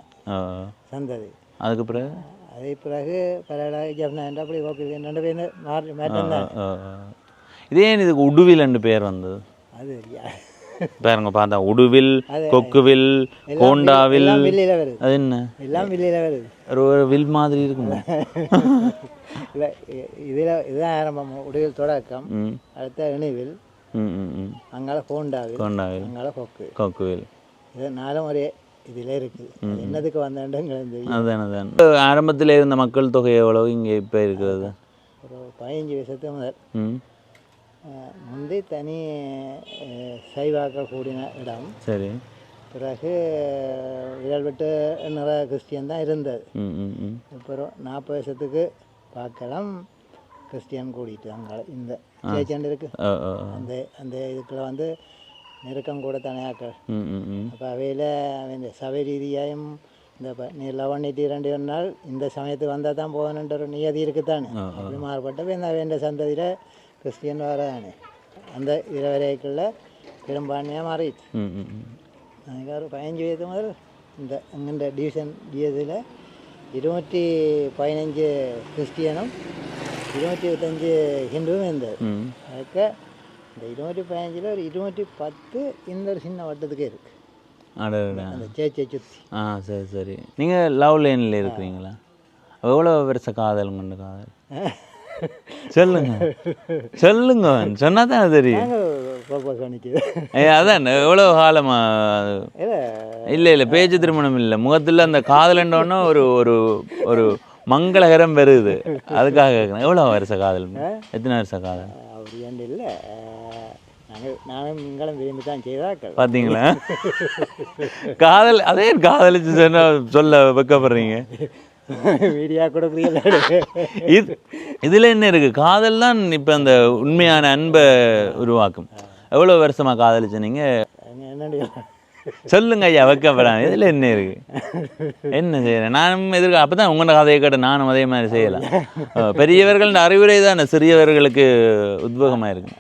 C: சந்ததி.
A: அதுக்கு பிறகு
C: அதே பிறகு பல ஜப்னா அப்படி ஓகே 2 பேர் மாற்றம் தான்.
A: இதே இதுக்கு உடுவில் 2 பேர் வந்தது.
C: அது
A: பாருங்க பார்த்தா உடுவில், கொக்குவில், கோண்டாவில். அது என்ன
C: எல்லாம் வில்லையில் வருது.
A: ஒரு வில் மாதிரி இருக்குமா?
C: இல்லை இதுதான் ஆரம்பம். உடுவில் தொடக்கம், அடுத்த இணைவில், அங்கால கோண்டாவில், அங்கால
A: கொக்குவில்.
C: இது 4 ஒரே இதில் இருக்குது. என்னதுக்கு வந்தேன்ட்டு.
A: அதான் ஆரம்பத்தில் இருந்த மக்கள் தொகை எவ்வளவு இங்கே இப்போ இருக்கிறது?
C: ஒரு 15 வருஷத்துக்கு முதல் முந்தி தனி சைவாக்கள் கூடின இடம்.
A: சரி.
C: பிறகு விரல் விட்டு நிறைய கிறிஸ்டியன் தான் இருந்தது. அப்புறம் 40 வருஷத்துக்கு பார்க்கலாம் கிறிஸ்டியன் கூடிட்டு அங்கே இந்த சேச்சண்டு இருக்குது. அந்த இதுக்குள்ள வந்து நெருக்கம் கூட தனியாக்கள். அப்போ அவையில் இந்த சபை ரீதியாயும் இந்த லவன் 82 நாள் இந்த சமயத்துக்கு வந்தால் தான் போகணுன்ற ஒரு நியதி இருக்குதானே. அப்படி மாறுபட்ட இந்த வேண்ட சந்ததியில் கிறிஸ்டியன் வரானே. அந்த வரைக்குள்ள பெரும்பான்மையாக மாறிடுச்சு. அதுக்கு ஒரு 15 வயது முதல் இந்த எங்கெண்ட டிவிஷன் டிஎஸில் 215 கிறிஸ்டியனும் 225 ஹிந்துவும் இருந்தது. அதுக்கு இந்த 215 ஒரு 210 இந்த ஒரு சின்ன வட்டத்துக்கே இருக்குது. அந்த சேர்ச்சை சுற்றி.
A: சரி சரி. நீங்கள் லவ் லைனில் இருக்கிறீங்களா? எவ்வளோ வருஷ காதல் கொண்ட காதல்? சொல்லுங்க சொல்லுங்க, சொன்னா தான் தெரியும். அதான் எவ்வளோ காலமா? இல்லை பேச்சு திருமணம் இல்லை, முகத்தில் அந்த காதலண்டோன்னா ஒரு ஒரு ஒரு மங்களகரம் வருது. அதுக்காக கேட்குறேன். எவ்வளோ வருஷ காதல்? எத்தனை வருஷ காதல்?
C: அப்படி ஏன் இல்லை, நானும் நீங்களும் விரும்பி தான் செய்தாக்கள்.
A: பார்த்தீங்களா? காதல் அதே காதலிச்சு சொன்னா சொல்ல வைக்கப்படுறீங்க.
C: வீடியோ கொடுக்குறீங்க.
A: இதில் என்ன இருக்குது? காதல் தான் இப்போ அந்த உண்மையான அன்பை உருவாக்கும். எவ்வளோ வருஷமாக காதலிச்சு நீங்கள்?
C: என்ன
A: சொல்லுங்க ஐயா, வைக்கப்படாது. இதில் என்ன இருக்குது? என்ன செய்கிறேன் நானும் அப்போ தான் உங்களோட கதையை கேட்ட நானும் அதே மாதிரி செய்யலாம். பெரியவர்கள் அறிவுரை தான் சிறியவர்களுக்கு உத்வேகமாக இருக்கு.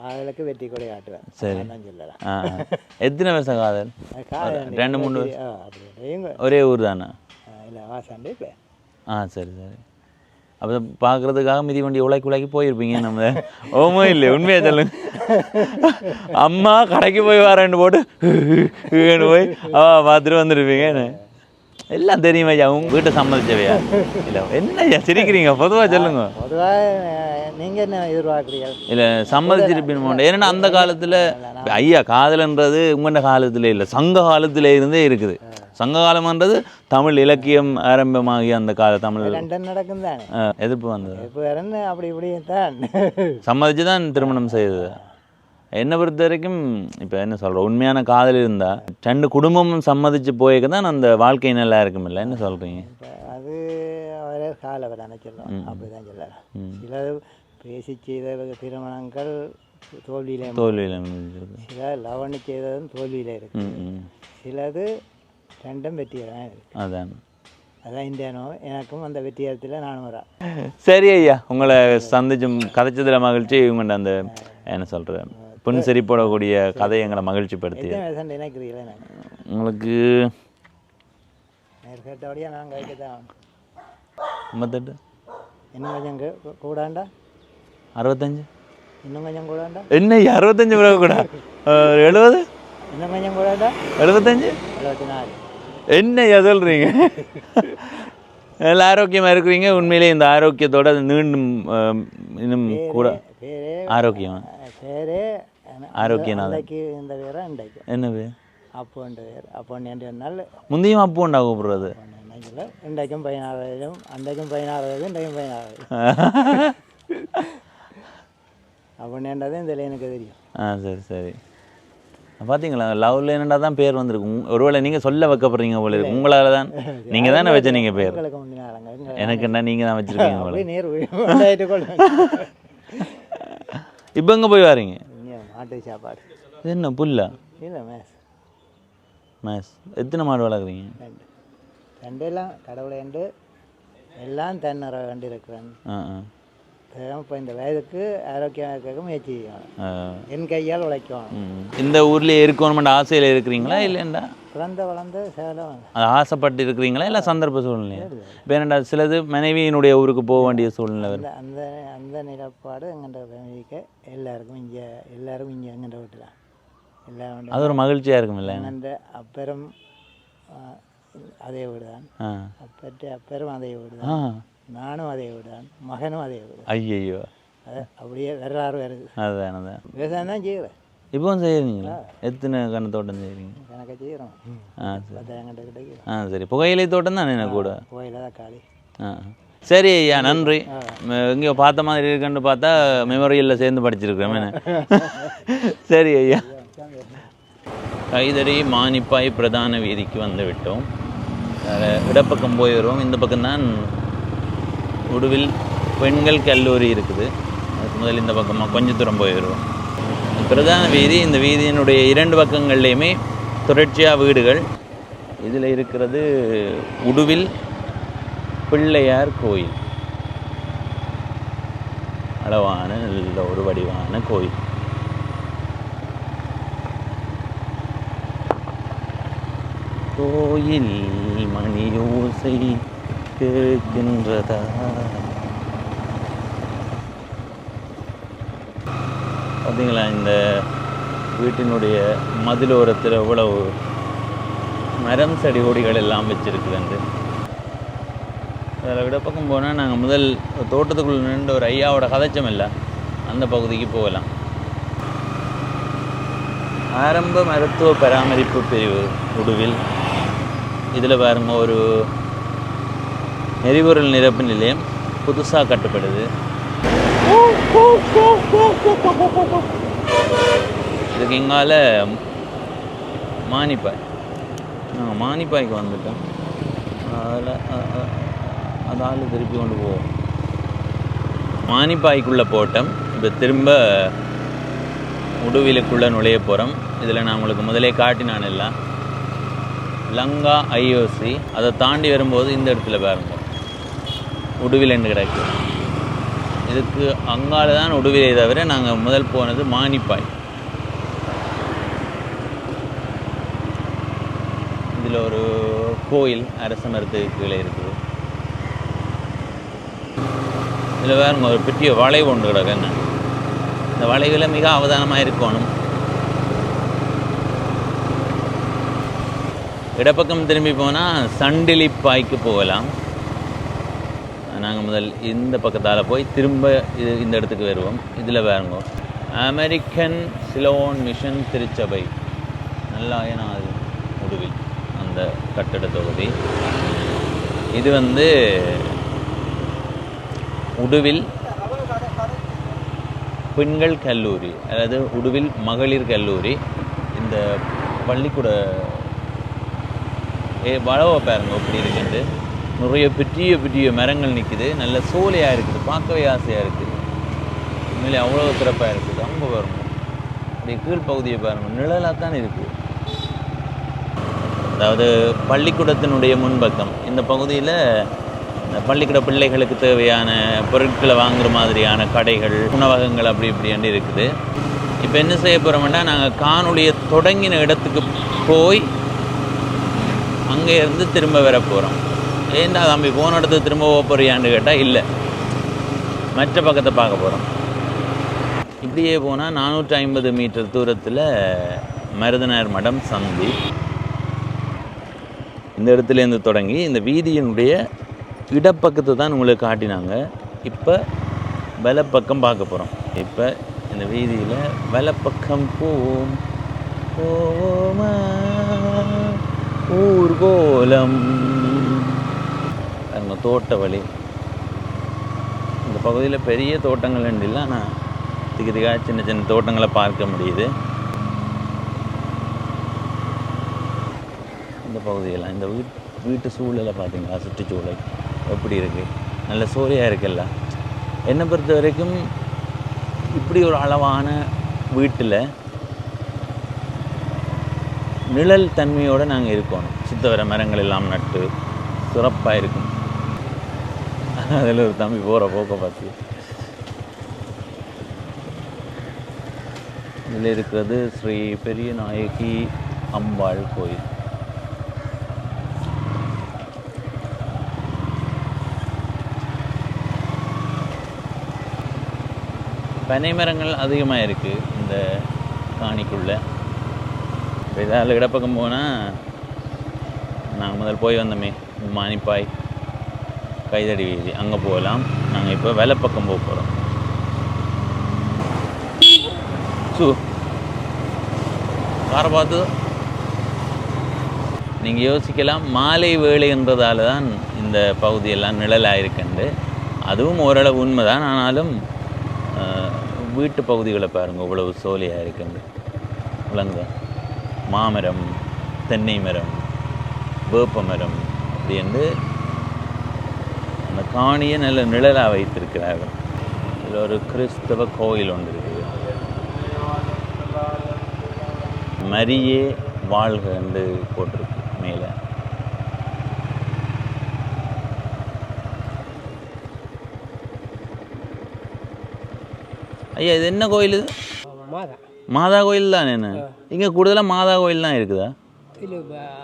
C: காதலுக்கு வெற்றி கூட காட்டுவேன்.
A: சரி. எத்தனை வருஷம் காதல்? 2-3 வருஷம். ஒரே ஊர் தானே? சரி சரி. அப்போ பார்க்குறதுக்காக மிதி வண்டி உழைக்கி போயிருப்பீங்க. நம்ம ஓமோ இல்லை, உண்மையாக சொல்லுங்க. அம்மா கடைக்கு போய் வரேன்னு போட்டு போய் பார்த்துட்டு வந்துருப்பீங்க. எல்லாம் தெரியும் ஐயா. உங்க வீட்டை சம்மதிச்சவையா? இல்லை என்ன ஐயா சிரிக்கிறீங்க? பொதுவாக சொல்லுங்க.
C: பொதுவாக நீங்கள் என்ன எதிர்பார்க்குறீங்க?
A: இல்லை சம்மதிச்சிருப்பீங்க. ஏன்னா அந்த காலத்தில் ஐயா காதல்ன்றது உங்களோட காலத்தில் இல்லை, சங்க காலத்தில் இருந்தே இருக்குது. சங்க காலம்ன்றது தமிழ் இலக்கியம் ஆரம்பமாகி அந்த கால தமிழ்
C: ரெண்டும் நடக்கும் தானே.
A: எதிர்ப்பு வந்தது.
C: இப்போ வேறன்னு அப்படி இப்படி தான்
A: சம்மதிச்சு தான் திருமணம் செய்தது. என்னை பொறுத்த வரைக்கும் இப்போ என்ன சொல்கிறோம், உண்மையான காதல் இருந்தால் 2 குடும்பமும் சம்மதிச்சு போய்க்க தான் அந்த வாழ்க்கை நல்லா இருக்குமில்ல. என்ன சொல்கிறீங்க?
C: இப்போ அது அவரே காலை தானே சொல்லலாம், அப்படி தான் சொல்லலாம். சிலது பேசி செய்த திருமணங்கள் தோல்வியில சில லவணி செய்ததும் தோல்வியில் இருக்கு, சிலது ரெண்டும் வெற்றியாக இருக்கு.
A: அதான்
C: இந்தியானோ எனக்கும் அந்த வெற்றியத்தில் நானும் வரேன்.
A: சரி ஐயா, உங்களை சந்திச்சும் கதைச்சதில் மகிழ்ச்சி. இவங்கள்ட்ட அந்த என்ன சொல்கிறேன் புன் சரி போடக்கூடிய கதை எங்களை மகிழ்ச்சி படுத்தி.
C: நினைக்கிறீங்களே
A: உங்களுக்கு
C: கேட்டபடியாக நான் கேட்க தான்
A: 58
C: இன்னும் கொஞ்சம் கூடாண்டா
A: 65
C: இன்னும் கொஞ்சம் கூடாண்டா
A: என்ன 65 பிறகு கூட 70
C: இன்னும் கொஞ்சம் கூடாண்டா
A: 75
C: 74
A: என்னையா சொல்கிறீங்க? நல்லா ஆரோக்கியமாக இருக்கிறீங்க. உண்மையிலே இந்த ஆரோக்கியத்தோட நீண்டும் இன்னும் கூட ஆரோக்கியம் ஆரோக்கியம்
C: இந்த பேரை இன்றைக்கு
A: என்ன பேர்?
C: அப்போன்ற பேர் அப்போன்னு நாள்
A: முந்தையும் அப்போ உண்டா கூப்பிடுறது.
C: இன்றைக்கும் 16 அன்றைக்கும் 16 இன்றைக்கும் 16 அப்போன்றது இந்த எனக்கு தெரியும்.
A: சரி சரி. பார்த்தீங்களா, லவ்ல என்னடா தான் பேர் வந்திருக்கு. ஒருவேளை நீங்கள் சொல்ல வைக்கப்படுறீங்க போல இருக்கு. உங்களால் தான் நீங்கள் தானே வச்ச நீங்கள் பேர். எனக்கு என்ன நீங்கள் தான் வச்சுருக்கீங்க போல. இப்போ எங்கே போய் வாரீங்க?
C: மாட்டு சாப்பாடு.
A: இது என்ன புல்லா?
C: இல்லை மேஸ்.
A: மேஸ் எத்தனை மாடு வளர்க்குறீங்க?
C: 2 எல்லாம் கடவுளை கண்டு எல்லாம் தன்னிற கண்டு இருக்கிறேன். இப்போ இந்த வயதுக்கு ஆரோக்கியமாக இருக்க முயற்சி செய்யணும், என் கையால் உழைக்கணும்.
A: இந்த ஊர்லேயே இருக்கணுமென்ற ஆசையில் இருக்கிறீங்களா இல்லைண்டா?
C: பிறந்த வளர்ந்து சேலம்
A: அது ஆசைப்பட்டு இருக்கிறீங்களா இல்லை சந்தர்ப்ப சூழ்நிலையா? இப்போ என்னடா சிலது மனைவியினுடைய ஊருக்கு போக வேண்டிய சூழ்நிலை வருது.
C: அந்த அந்த நிலப்பாடு எங்கள்கிட்ட ஃபேமிலிக்கு எல்லாருக்கும் இங்கே எங்கள்கிட்ட வீட்டில் எல்லாம்
A: அது ஒரு மகிழ்ச்சியாக இருக்கும் இல்லை?
C: எங்கள்கிட்ட அப்பறம் அதே வீடு தான், அப்பரும் அதே வீடு தான், நானும் அதே வீடு தான், மகனும் அதே வீடு.
A: ஐயோ
C: அப்படியே வரலாறு வருது.
A: அதுதான் அதுதான்.
C: விவசாயம் தான் செய்கிறேன்.
A: இப்போவும் செய்கிறீங்களா? எத்தனை கண்ணு தோட்டம் செய்கிறீங்க?
C: கணக்காக செய்கிறோம். 10,000 கிடைக்கும்.
A: சரி. புகையிலை தோட்டம் தானே எனக்கு கூட?
C: புகையில தான் காலி.
A: சரி ஐயா, நன்றி. எங்கேயோ பார்த்த மாதிரி இருக்குன்னு பார்த்தா மெமோரியலில் சேர்ந்து படிச்சிருக்கிறேன். சரி ஐயா. கைதறி மானிப்பாய் பிரதான வீதிக்கு வந்து விட்டோம். இடப்பக்கம் போய் வருவோம். இந்த பக்கம்தான் உடுவில் பெண்கள் கல்லூரி இருக்குது. அதுக்கு முதல் இந்த பக்கமாக கொஞ்சம் தூரம் போய் வருவோம். பிரதான வீதி. இந்த வீதியினுடைய 2 பக்கங்கள்லேயுமே தொடர்ச்சியாக வீடுகள். இதில் இருக்கிறது உடுவில் பிள்ளையார் கோயில். அளவான நல்ல ஒரு வடிவான கோயில். கோயில் மணியோசை கேட்கின்றதா? பார்த்தீங்களா, இந்த வீட்டினுடைய மதிலோரத்தில் எவ்வளவு மரம் செடி கொடிகள் எல்லாம் வச்சுருக்குதுண்டு. அதில் விட பக்கம் போனால் நாங்கள் முதல் தோட்டத்துக்குள்ளே நின்று ஒரு ஐயாவோட கதைச்சம் இல்லை, அந்த பகுதிக்கு போகலாம். ஆரம்ப மருத்துவ பராமரிப்பு பிரிவு உடுவில். இதில் பாருங்க, ஒரு எரிபொருள் நிரப்பு நிலையம் புதுசாக கட்டப்படுது. இதுக்கு இங்கால மானிப்பாய். நாங்கள் மானிப்பாய்க்கு வந்துட்டோம். அதால் திருப்பி கொண்டு போவோம். மானிப்பாய்க்குள்ளே போட்டோம். இப்போ திரும்ப உடுவிலுக்குள்ளே நுழைய போகிறோம். இதில் நான் உங்களுக்கு முதலே காட்டினான் எல்லாம். லங்கா ஐஓசி. அதை தாண்டி வரும்போது இந்த இடத்துல பாருங்க உடுவில் என்று கிடக்கு. இதுக்கு அங்கால தான் உடுவிலை தவிர நாங்கள் முதல் போனது மானிப்பாய். இதில் ஒரு கோயில் அரச மரத்துக்கு கீழே இருக்குது. இதில் பாருங்க ஒரு பெரிய வளைவு ஒன்று கிடக்குன்னு. இந்த வளைவில் மிக அவதானமாக இருக்கணும். இடப்பக்கம் திரும்பி போனால் சண்டிலிப்பாய்க்கு போகலாம். நாங்கள் முதல் இந்த பக்கத்தால் போய் திரும்ப இந்த இடத்துக்கு வருவோம். இதில் பாருங்க, அமெரிக்கன் சிலோன் மிஷன் திருச்சபை நல்லாயனாது உடுவில் அந்த கட்டட தொகுதி. இது வந்து உடுவில் பெண்கள் கல்லூரி, அதாவது உடுவில் மகளிர் கல்லூரி. இந்த பள்ளிக்கூட வளவை பாருங்க எப்படி இருக்குண்டு. நிறைய பெரிய பெரிய மரங்கள் நிற்குது, நல்ல சோலையாக இருக்குது, பார்க்கவே ஆசையாக இருக்குது. உண்மையிலே அவ்வளோ சிறப்பாக இருக்குது. அங்கே பாருங்க, அப்படி கீழ்ப்பகுதியை பாருங்க, நிழலாக தான் இருக்குது. அதாவது பள்ளிக்கூடத்தினுடைய முன்பக்கம் இந்த பகுதியில் பள்ளிக்கூட பிள்ளைகளுக்கு தேவையான பொருட்களை வாங்குற மாதிரியான கடைகள், உணவகங்கள் அப்படி இப்படி இருக்குது. இப்போ என்ன செய்ய போகிறோம்னா, நாங்கள் காணொளியை தொடங்கின இடத்துக்கு போய் அங்கே இருந்து திரும்ப வர போகிறோம். ஏன்டா தம்பி போன இடத்துக்கு திரும்ப போகிறியான்னு கேட்டால் இல்லை, மற்ற பக்கத்தை பார்க்க போகிறோம். இப்படியே போனால் 450 மீட்டர் தூரத்தில் மருதனார் மடம் சந்தி. இந்த இடத்துலேருந்து தொடங்கி இந்த வீதியினுடைய இடப்பக்கத்தை தான் உங்களுக்கு காட்டினாங்க. இப்போ வலப்பக்கம் பார்க்க போகிறோம். இப்போ இந்த வீதியில் வலப்பக்கம் போவோமா ஊர்கோலம் அங்கே தோட்ட வழி. இந்த பகுதியில் பெரிய தோட்டங்கள் இல்லை, ஆனால் திகதிக்காக சின்ன சின்ன தோட்டங்களை பார்க்க முடியுது. இந்த பகுதியெல்லாம் இந்த வீட்டு சூழலை பார்த்தீங்களா, சுற்றுச்சூழல் எப்படி இருக்குது, நல்ல சோலையாக இருக்குல்ல. என்னை பொறுத்த வரைக்கும் இப்படி ஒரு அளவான வீட்டில் நிழல் தன்மையோடு நாங்கள் இருக்கணும். சுத்த வர மரங்கள் எல்லாம் நட்டு சிறப்பாக இருக்கும். அதில் ஒரு தம்பி போகிற போக்க பார்த்து இதில் இருக்கிறது ஸ்ரீ பெரிய நாயகி அம்பாள் கோயில். பனை மரங்கள் அதிகமாக இருக்குது இந்த காணிக்குள்ளே. இப்போ இதால் இடப்பக்கம் போனால் நாங்கள் முதல் போய் வந்தோமே மானிப்பாய் கைதடி வீதி, அங்கே போகலாம். நாங்கள் இப்போ வெலைப்பக்கம் போக போகிறோம். காரை பார்த்து நீங்கள் யோசிக்கலாம், மாலை வேளைன்றதால தான் இந்த பகுதியெல்லாம் நிழலாக இருக்குண்டு. அதுவும் ஓரளவு உண்மை தான். ஆனாலும் வீட்டு பகுதிகளை பாருங்கள் இவ்வளவு சோலையாக இருக்குண்டு. விளங்குதா? மாமரம், தென்னை மரம், வேப்ப மரம் அப்படின்ட்டு அந்த காணியை நல்ல நிழலாக வைத்திருக்கிறார்கள். இதில் ஒரு கிறிஸ்தவ கோயில் ஒன்று இருக்குது. மரியே வாழ்க என்று போட்டிருக்கு மேலே. ஐயா, இது என்ன கோயில்? இது மாதா கோயில் தான். என்ன இங்கே கூடுதலாக மாதா கோயில் தான் இருக்குதா?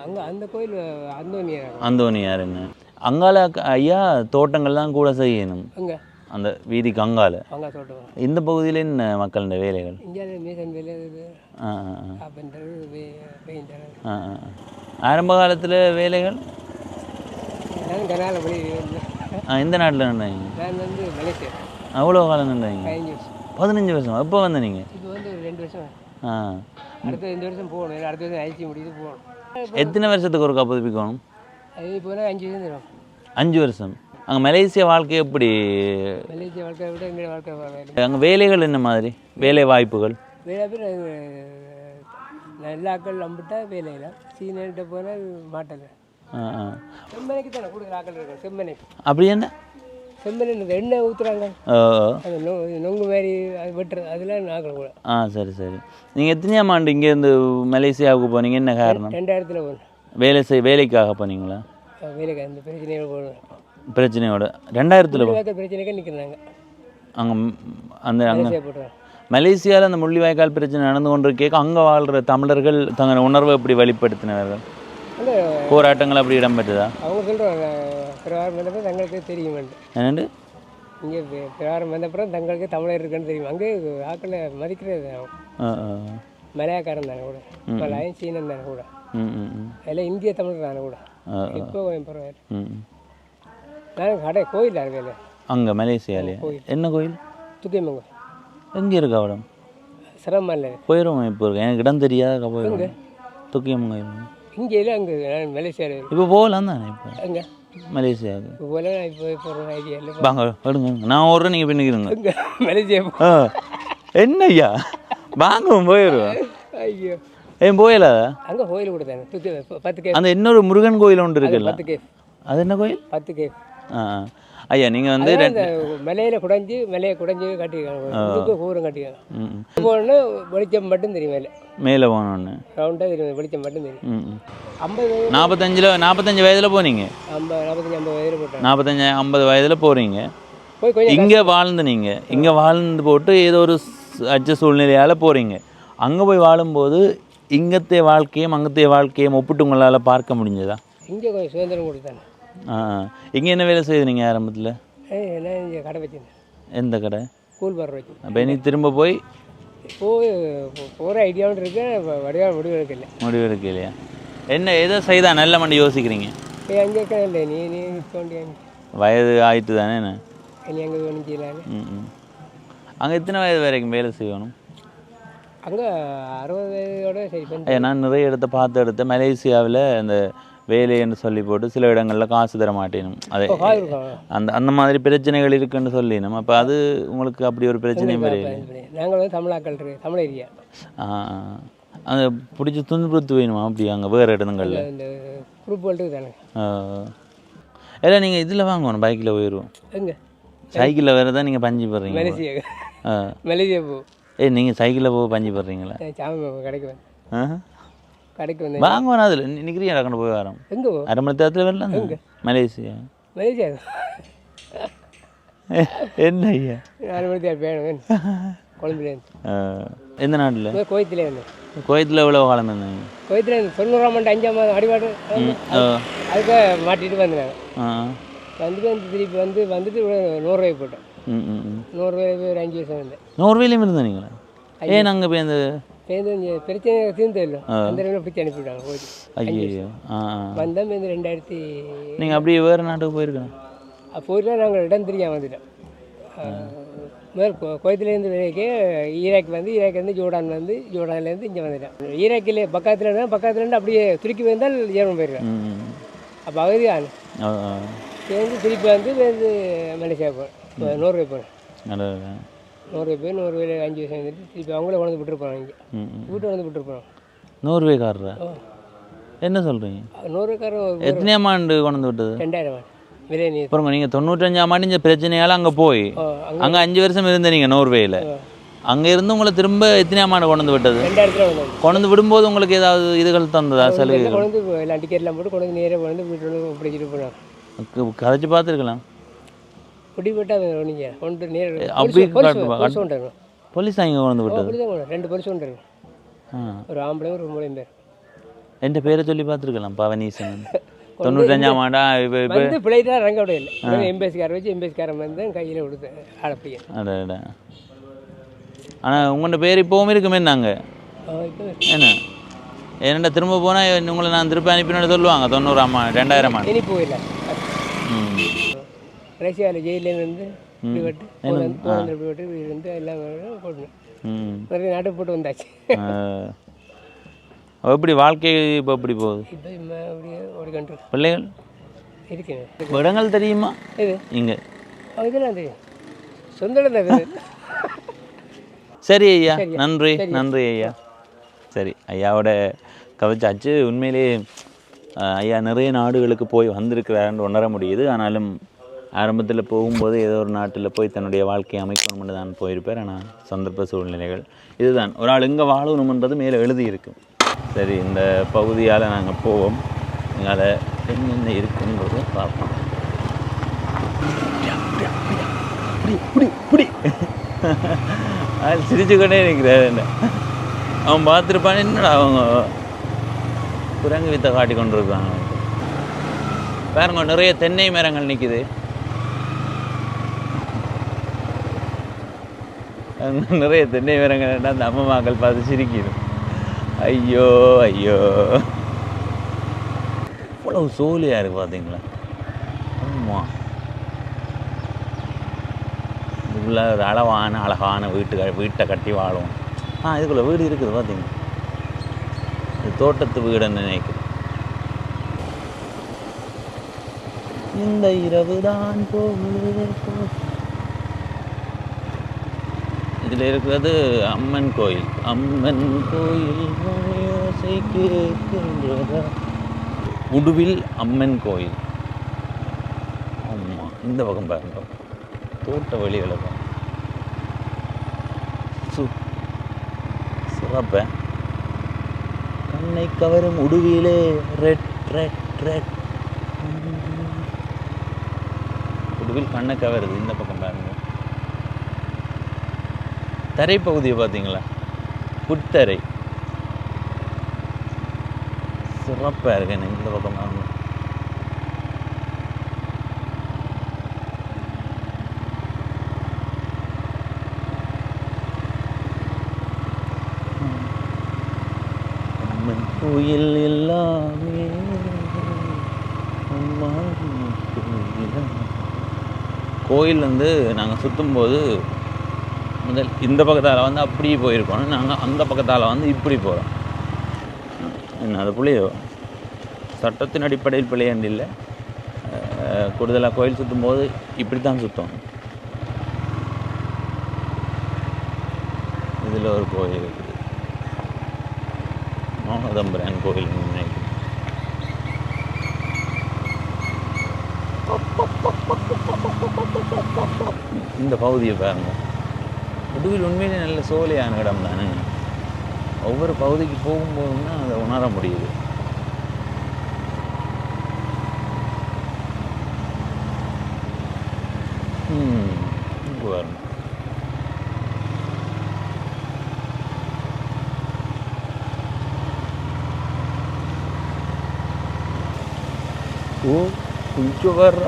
B: அங்கே அந்த கோயில்
A: அந்தோனியார். என்ன அங்கால ஐயா தோட்டங்கள் கூட செய்யணும் அந்த வீதிக்கு அங்கால. இந்த பகுதியில் என்ன மக்கள் வேலைகள்? ஆரம்ப காலத்தில் வேலைகள் எந்த நாட்டில் நின்றாங்க? அவ்வளோ காலம் நின்றாங்க? 15 வருஷம். எப்போ வந்த நீங்கள்? எத்தனை வருஷத்துக்கு ஒரு புதுப்பிக்கணும்? 5 வருஷம். அங்கே மலேசியா வாழ்க்கை எப்படி? அங்கே வேலைகள் என்ன மாதிரி வேலை வாய்ப்புகள்?
B: நல்லாக்கள் நம்பிட்டா வேலையில சீனிட்ட போனால் மாட்டல. செம்மனைக்கு தானே கொடுக்குற ஆக்கள் இருக்கு. செம்மனை
A: அப்படி என்ன?
B: செம்மனை எண்ணெய் ஊற்றுறாங்க, நொங்கு மாதிரி அது வெட்டுறது, அதெல்லாம் ஆக்கள் கூட.
A: சரி சரி. நீங்கள் எத்தனையாம் ஆண்டு இங்கேருந்து மலேசியாவுக்கு போனீங்க? என்ன காரணம்?
B: 2000 போனேன்.
A: வேலைக்காக போனீங்களா?
B: வேலைக்கு அந்த பிரச்சனையோட போனேன்.
A: பிரச்சனையோட 2000
B: பிரச்சனைக்கு நிற்கிறாங்க
A: அங்கே. அந்த அங்கே மலேசியாவில் அந்த முள்ளிவாய்க்கால் பிரச்சனை நடந்து கொண்டு கேட்க அங்கே வாழ்கிற தமிழர்கள் தங்கள் உணர்வை எப்படி வெளிப்படுத்தினார்கள்? போராட்டங்கள் அப்படி இடம்பெற்றதா?
B: அவங்க சொல்கிறாங்க பிரகாரம் வந்தப்போ தங்களுக்கு தெரியும்.
A: என்னண்டு
B: இங்கே பிரகாரம் வந்தப்புறம் தங்களுக்கு தமிழர் இருக்குன்னு தெரியும். அங்கே ஆக்களை மதிக்கிறது மலையாக்காரன் தானே கூட, மலையும் சீனம் தானே கூட.
A: ம் ம் ம்
B: அதில் இந்திய தமிழ் நான் கூட இப்போ கொஞ்சம் பரவாயில்ல.
A: ம்
B: நான் கடை கோயில் வேலை
A: அங்கே மலேசியாலே என்ன கோயில்?
B: துக்கியம்மன் கோயில்
A: எங்கே இருக்கா அவ்வளோ?
B: சிரமம் இல்லை.
A: போயிடுவோம் இப்போ இருக்கு எனக்கு இடம் தெரியாத போயிடுவோம். துக்கியம்மன் கோயில்
B: இங்கே இல்லை, அங்கே நான் மலேசியாவில்
A: இப்போ போகலாம் தானே இப்போ
B: அங்கே
A: மலேசியாவுக்கு?
B: இப்போ போல இப்போ போகிற ஐடியா இல்லை.
A: வாங்க எடுங்க, நான் ஓடுறேன், நீங்கள் பின்னிக்கிறீங்க.
B: அங்கே மலேசியா
A: என்ன ஐயா வாங்க போயிடுவோம்.
B: ஐயோ
A: ஏன் போயிடாதா?
B: அங்கே கோயில் கூட தானே துக்கி 10 கேஃப்.
A: அந்த இன்னொரு முருகன் கோயில் ஒன்று இருக்குல்ல,
B: 10 கேஃப்.
A: அது என்ன கோயில்?
B: 10 கேஃப்.
A: ஐயா நீங்கள் வந்து
B: இந்த மலையில குடைஞ்சி கட்டிருக்காங்க, இதுக்கு கூரம் கட்டிருக்காங்க. போனா வெளிச்சம் மட்டும் தெரியும், மேலே
A: மேலே போனோன்னு
B: ரவுண்டாக தெரியும், வெளிச்சம் மட்டும் தெரியும்.
A: 45 வயதில் போனீங்க?
B: 45-50 வயதில் போட்டாங்க.
A: 45-50 வயதில் போகிறீங்க.
B: போய் கொஞ்சம்
A: இங்கே வாழ்ந்து நீங்கள் இங்கே வாழ்ந்து போட்டு ஏதோ ஒரு அச்ச சூழ்நிலையால் போகிறீங்க. அங்கே போய் வாழும்போது இங்கத்தைய வாழ்க்கையும் அங்கத்தைய வாழ்க்கையும் ஒப்பிட்டு உங்களால் பார்க்க முடிஞ்சதா?
B: இங்கே கொஞ்சம் சுதந்திரம் கொடுத்தாங்க.
A: இங்கே என்ன வேலை செய்யுது நீங்கள் ஆரம்பத்தில்?
B: நான் இங்கே கடை வச்சுருந்தேன்.
A: எந்த கடை?
B: கூல் பார் வச்சு.
A: அப்போ நீ திரும்ப போய்
B: போகிற ஐடியாவும் இருக்கு, வடிவாக முடிவு எடுக்கல.
A: முடிவு எடுக்க இல்லையா? என்ன எதை செய்தா நல்ல மண்டி யோசிக்கிறீங்க?
B: அங்கே இல்லை, நீ தோண்டி
A: வயது ஆயிட்டு தானே என்ன?
B: நீ அங்கே ஒன்றும் செய்யலான்னு.
A: அங்கே எத்தனை வயது வரைக்கும் வேலை செய்யணும்?
B: அங்கே 60 வயதோட சரி பண்ணி.
A: ஐயா நான் நிறைய இடத்த மலேசியாவில் அந்த வேலைன்னு சொல்லி போட்டு சில இடங்களில் காசு தர மாட்டேனும், அது அந்த மாதிரி பிரச்சனைகள் இருக்குன்னு சொல்லினோம். அப்போ அது உங்களுக்கு அப்படி ஒரு பிரச்சனையும் வரையில?
B: நாங்கள் வந்து தமிழாக்கள் இருக்கு, தமிழ் ஏரியா.
A: அங்கே பிடிச்சி துன்புறுத்து வேணுமா அப்படி அங்கே வேறு இடங்களில்?
B: இந்த குரூப் வேல்ட்டுக்கு தானே.
A: இல்லை நீங்கள் இதில் வாங்கணும், பைக்கில் போயிடுவோம்.
B: எங்கே
A: சைக்கிளில் வேறு தான் நீங்கள் பஞ்சு போடுறீங்க?
B: மலேசியா போ.
A: நீங்கள் சைக்கிளில் போக பஞ்சு போடுறீங்களா?
B: கடைக்கு வந்து
A: வாங்குவோம். அதில் நிற்கிறீங்க நடக்கணும் போய் வரோம்.
B: எங்கே
A: 1/2 மணி நேரத்தில் வரலாம். மலேசியா என்ன ஐயா
B: 4 மணி நேரம் வேணும் குழம்புலேருந்து.
A: எந்த நாட்டில்?
B: கோயத்திலே வந்து.
A: கோயத்தில் எவ்வளோ காலம் இருந்தாங்க?
B: கோயத்தில் 90ஆம் ஆண்டு 5ஆம் மாதம் அடிபாடு அதுக்கு மாட்டிட்டு வந்தேன். வந்துட்டு திருப்பி வந்துட்டு 100 ரூபாய் போட்டேன். 100 ரூபாய் ஒரு 5 வருஷம் வந்தேன்.
A: 100 ரூபாயிலையும் இருந்தீங்களா? ஏன் அங்கே போய் அந்த
B: பிரச்சனை தீர்ந்து இல்லை, அந்த டைமில் பிடிச்சி அனுப்பிவிட்டாங்க. போய்
A: ஐயோ
B: வந்தேன். இந்த 2000
A: நீங்கள் அப்படியே வேறு நாட்டுக்கு போயிருக்கணும்.
B: போயிட்டு நாங்கள் இடம் தெரியாமல் வந்துட்டோம். முதல் கோயத்துலேருந்து வேலைக்கு ஈராக்லேருந்து ஜோர்டான்லேருந்து இங்கே வந்துட்டேன். ஈராக்கில் பக்கத்துலேருந்து அப்படியே துருக்கி வந்தால் ஜெர்மன் போயிருக்கேன். அப்போ அவதிதான் சேர்ந்து திருப்பி வந்து மலேசியா போனேன். 100 ரூபாய் போனேன். 100 ரூபாய் 100 ரூபாயில் 5 வருஷம் வந்துட்டு திருப்பி அவங்களே கொண்டு வந்து விட்டுருப்போம். இங்கே வீட்டை வந்து விட்டுருப்போம்.
A: 100 ரூபாய்க்காரரா? என்ன சொல்கிறீங்க?
B: 100 ரூபாய்க்காரன்
A: எத்தனையாம் ஆண்டு கொண்டு வந்து விட்டது?
B: 2000 ஆண்டு விலை.
A: அப்புறம் நீங்கள் 95ஆம் ஆண்டு இந்த பிரச்சனையால் அங்கே போய் அங்கே 5 வருஷம் இருந்த நீங்கள் நோர்வேயில் அங்கே இருந்து உங்களை திரும்ப எத்தனையாம் ஆண்டு கொண்டு வந்து விட்டது?
B: 2000
A: கொண்டு வந்து விடும்போது உங்களுக்கு ஏதாவது இதுகள் தந்ததா? சலுகைகள்
B: கொண்டு வந்து எல்லாம் டிக்கெட்லாம் போட்டு கொண்டு வந்து நேராக கொண்டு வீட்டு வந்து பிடிச்சிட்டு போனாங்க.
A: கதைச்சு பார்த்துருக்கலாம்.
B: பிடிப்பட்டால் நீங்கள் கொண்டு நேரம்
A: அப்படி
B: போலீஸ்
A: அங்கே கொண்டு வந்து விட்டது?
B: 2 போலீஸ் கொண்டு இருக்கு, ஒரு ஆம்பளை ஒரு பொம்பளையும் பேர்.
A: என் பேரை சொல்லி பார்த்துருக்கலாம், பவனீசன். 95ஆம் ஆண்டா இப்போ
B: பிள்ளைட்டா ரங்க விட இல்லை. எம்பேசிக்காரன் வச்சு எம்பேசிக்காரன் வந்து கையில் கொடுத்தேன் ஆடப்பையன்.
A: அட ஆனால் உங்கள்கிட்ட பேர் இப்போவும் இருக்குமே நாங்கள் என்ன என்னடா திரும்ப போனால் உங்களை நான் திருப்பி அனுப்பினு சொல்லுவாங்க. 90ஆம் ஆண்டு 2000ஆம் ஆண்டு
B: இனி போயிடல. ரஷ்யாவில் ஜெயிலேருந்து இப்படிப்பட்டு இப்படிப்பட்டு இருந்து எல்லாம் போடணும். நிறைய நாட்டுக்கு போட்டு வந்தாச்சு.
A: எப்படி வாழ்க்கை இப்போ எப்படி போகுது?
B: இப்போ அப்படியே ஓடிக்கொண்டு
A: பிள்ளைகள்
B: இருக்கேன்.
A: இடங்கள் தெரியுமா?
B: இது
A: இங்கே
B: இதெல்லாம் தெரியும், சொந்த இடம் தான்.
A: சரி ஐயா, நன்றி ஐயா. சரி ஐயாவோட கவிச்சாச்சு. உண்மையிலே ஐயா நிறைய நாடுகளுக்கு போய் வந்திருக்கிறாருன்னு உணர முடியுது. ஆனாலும் ஆரம்பத்தில் போகும்போது ஏதோ ஒரு நாட்டில் போய் தன்னுடைய வாழ்க்கையை அமைக்கணும்னு தான் போயிருப்பார். ஆனால் சந்தர்ப்ப சூழ்நிலைகள் இதுதான். ஒரு ஆள் எங்கே வாழணும்ன்றது மேலே எழுதியிருக்கும். சரி, இந்த பகுதியால் நாங்கள் போவோம். எங்களால் என்னென்ன இருக்குன்றது பார்ப்போம். அது சிரிச்சுக்கொண்டே இருக்கிறார். என்ன அவன் பார்த்துருப்பான், என்னடா அவங்க குரங்கு வித்தை காட்டி கொண்டு இருக்காங்க. பாருங்க, நிறைய தென்னை மரங்கள் நிற்குது. நிறைய தென்னை மரங்கள் அந்த அம்மாக்கள் பார்த்து சிரிக்கணும். ஐயோ ஐயோ, எவ்வளோ சோழியாக இருக்குது பார்த்தீங்களா. ஆமாம், இதுக்குள்ள ஒரு அழகான வீட்டை கட்டி வாழும். இதுக்குள்ளே வீடு இருக்குது பார்த்தீங்களா. இது தோட்டத்து வீடுன்னு நினைக்கிறேன். இந்த இரவு தான் போகுது. இதில் இருக்கிறது அம்மன் கோயில். அம்மன் கோயில் ஓசை கேட்கின்றதா. உடுவில் அம்மன் கோயில். ஆமாம், இந்த பக்கம் பாருங்க, தோட்ட வழிகளை சிறப்ப கண்ணை கவரும் உடுவிலே ரெட் ரெட் ரெட். உடுவில் கண்ணை கவருது. இந்த பக்கம் பாருங்க, தரைப்பகுதியை பார்த்தீங்களா, புத்தரை சிறப்பாக இருக்கு. இந்த பக்கம் பாருங்க, அம்மன் கோயில் எல்லாமே அம்மா கோயில் வந்து நாங்கள் சுற்றும்போது முதல் இந்த பக்கத்தால் வந்து அப்படி போயிருக்கோம். நாங்கள் அந்த பக்கத்தால் வந்து இப்படி போகிறோம். என்ன அது பிள்ளையோ சட்டத்தின் அடிப்படையில் பிள்ளையாண்டு இல்லை. கூடுதலாக கோயில் சுற்றும்போது இப்படி தான் சுற்றோம். இதில் ஒரு கோயில் இருக்குது, மோகதம்பரன் கோயில் நினைக்கிறேன். இந்த பகுதியை பாருங்க. உடுவில் உண்மையிலே நல்ல சோலையான இடம் தானே. ஒவ்வொரு பகுதிக்கு போகும்போதுன்னா அதை உணர முடியுது. இங்கே வரணும். ஓ கொஞ்சம் வர்ற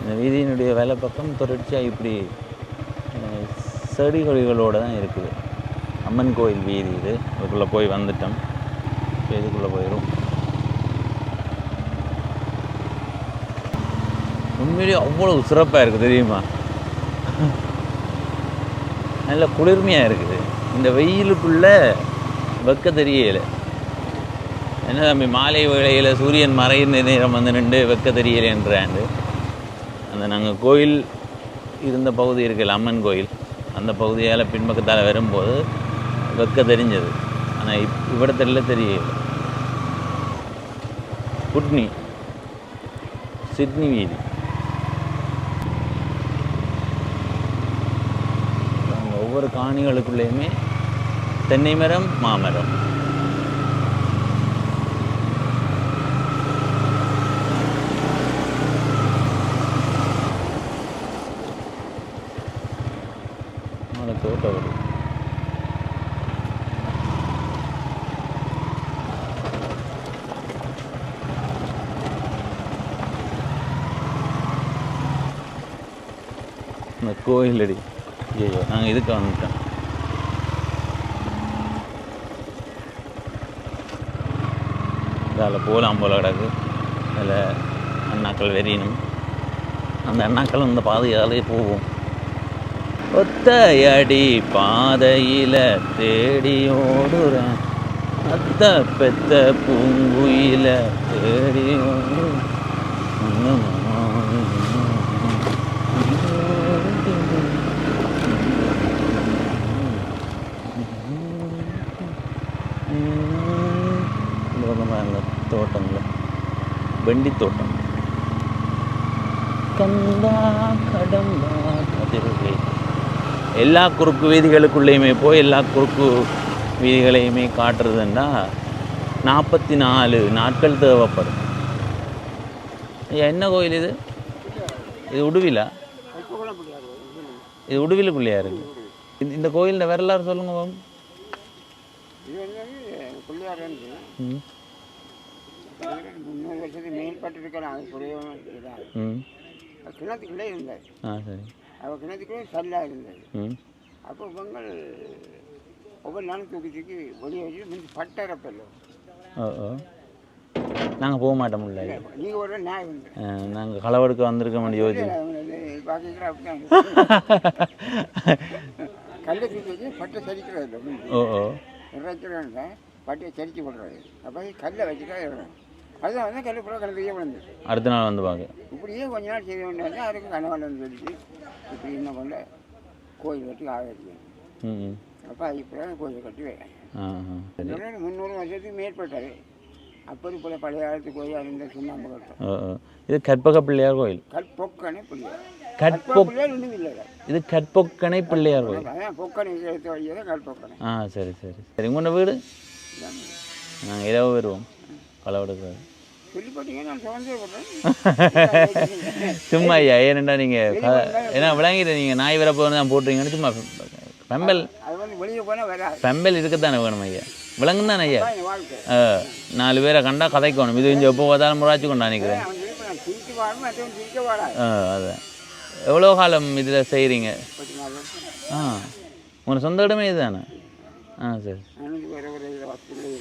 A: இந்த வீதியினுடைய வேலை பக்கம் தொடர்ச்சியாக இப்படி செடி கொடிகளோடு தான் இருக்குது. அம்மன் கோயில் வீதி இது. அதுக்குள்ளே போய் வந்துட்டோம். இப்போ இதுக்குள்ளே போயிடும். உண்மையிலேயே அவ்வளோ சிறப்பாக இருக்குது தெரியுமா. நல்ல குளிர்மையாக இருக்குது. இந்த வெயிலுக்குள்ளே வெக்க தெரியலை. என்ன தம்பி, மாலை வேளையில் சூரியன் மறைந்த நேரம் வந்து நின்று வெக்க தெரியலைன்றாண்டு. அந்த நாங்கள் கோயில் இருந்த பகுதி இருக்குல்ல, அம்மன் கோயில், அந்த பகுதியால் பின்பக்கத்தால் வரும்போது வெக்க தெரிஞ்சது. ஆனால் இவ்விடத்துல தெரியல. புட்னி சிட்னி வீதி. ஒவ்வொரு காணிகளுக்குள்ளேயுமே தென்னை மரம், மாமரம். தோட்டம் வருது. இந்த கோயில் அடி. ஐயோ, நாங்கள் இதுக்கு வந்துட்டோம். அதில் போகலாம் போல கிடக்கு. அதில் அண்ணாக்கள் வெறியணும். அந்த அண்ணாக்கள் இந்த பாதையாலே போவோம். ஒத்தையடி பாதையில தேடி ஓடுறேன், அத்த பெத்த பூங்குயில தேடி ஓடுறேன். இந்த பக்கம் தோட்டங்கள், வெண்டி தோட்டம். கந்தா கடம்பா கதிர்வே. எல்லா குறுக்கு வீதிகளுக்குள்ளேயுமே போய் எல்லா குறுக்கு வீதிகளையுமே காட்டுறதுன்னா 44 நாட்கள் தேவைப்படும். என்ன கோயில் இது? இது உடுவிலா? இது உடுவிலுக்குள்ளையா இருக்கு. இந்த கோயிலில் வரலாறு சொல்லுங்க பாம்.
C: கிணத்துக்குள்ளே இருந்தார்.
A: சரி.
C: அவர் கிணத்துக்குள்ளே சல்லாக இருந்தது.
D: அப்போ பொங்கல் ஒவ்வொரு நாளும் தூக்கி வெளியே வச்சு முந்தி பட்டறப்பല്ലോ.
A: ஓ ஓ நாங்கள் போக மாட்டோம் இல்லை.
D: நீங்கள் ஒரு நியாயம் உண்டு.
A: நாங்கள் களவெடுக்க வந்திருக்க முடியும் யோசி
D: பார்க்குறீங்களா அப்படிதான் கல்லை தூக்கி வச்சு பட்டை சரிக்கிறது.
A: ஓ ஓ
D: இறைக்கிறாங்க பட்டையை சரிச்சு விடுறாரு. அப்போ கல்லை வச்சுட்டா அதுதான் வந்து கல் ஃபுல்லாக கல்லையே விழுந்து
A: அடுத்த நாள் வந்து பார்க்க
D: இப்படியே கொஞ்ச நாள் செய்ய வேண்டியது. அதுக்கு கனவால் வந்து சொல்லிச்சு இப்படி என்ன பண்ணல கோயில் கட்டி ஆகிடுச்சு.
A: ம்
D: அப்போ இப்படி கோயில் கட்டி
A: சரி
D: 300 வருஷத்துக்கு மேற்பட்டார். அப்படி போல பழைய காலத்து கோயில் இருந்த சுண்ணாம்பு கட்டம்.
A: இது கற்பக பிள்ளையார் கோயில்.
D: கற்பொக்கனை பிள்ளையார்.
A: கற்பொக்கனையார்
D: ஒன்றும் இல்லை.
A: இது கற்பொக்கனை பிள்ளையார் கோயில்.
D: அதான் பொக்கனை எடுத்த வழியாக கற்பொக்கனை.
A: சரி சரி சரி. உங்களோட வீடு நாங்கள் இரவு வருவோம் களவெடுக்க.
D: சொல்லி போட்டீங்க நான் சுதந்திர போடுறேன்.
A: சும்மா ஐயா ஏனண்டா நீங்கள் ஏன்னா விளங்கிட்டு நீங்கள் நாய் வரப்போ தான் போட்டுறீங்கன்னு சும்மா பெம்பல்
D: அது வந்து வெளியே போனால் வராது.
A: பெம்பல் இருக்கத்தானே வேணும் ஐயா. விளங்கு தானே ஐயா.
D: வாழ்க்கை
A: 4 பேரை கண்டா கதைக்கணும். இது கொஞ்சம் எப்போ பார்த்தாலும் முறாச்சு கொண்டா நினைக்கிறேன்.
D: அவன் திருப்பி நான் திருப்பி வாழணும் அதுவும் திருக்க வாழாது.
A: அதான் எவ்வளோ காலம் இதில் செய்கிறீங்க?
D: 14 வருஷம்.
A: உங்கள் சொந்த இடமே இது தானே? சரி.
D: எனக்கு வேறு ஒரு ஹாஸ்பிட்டல்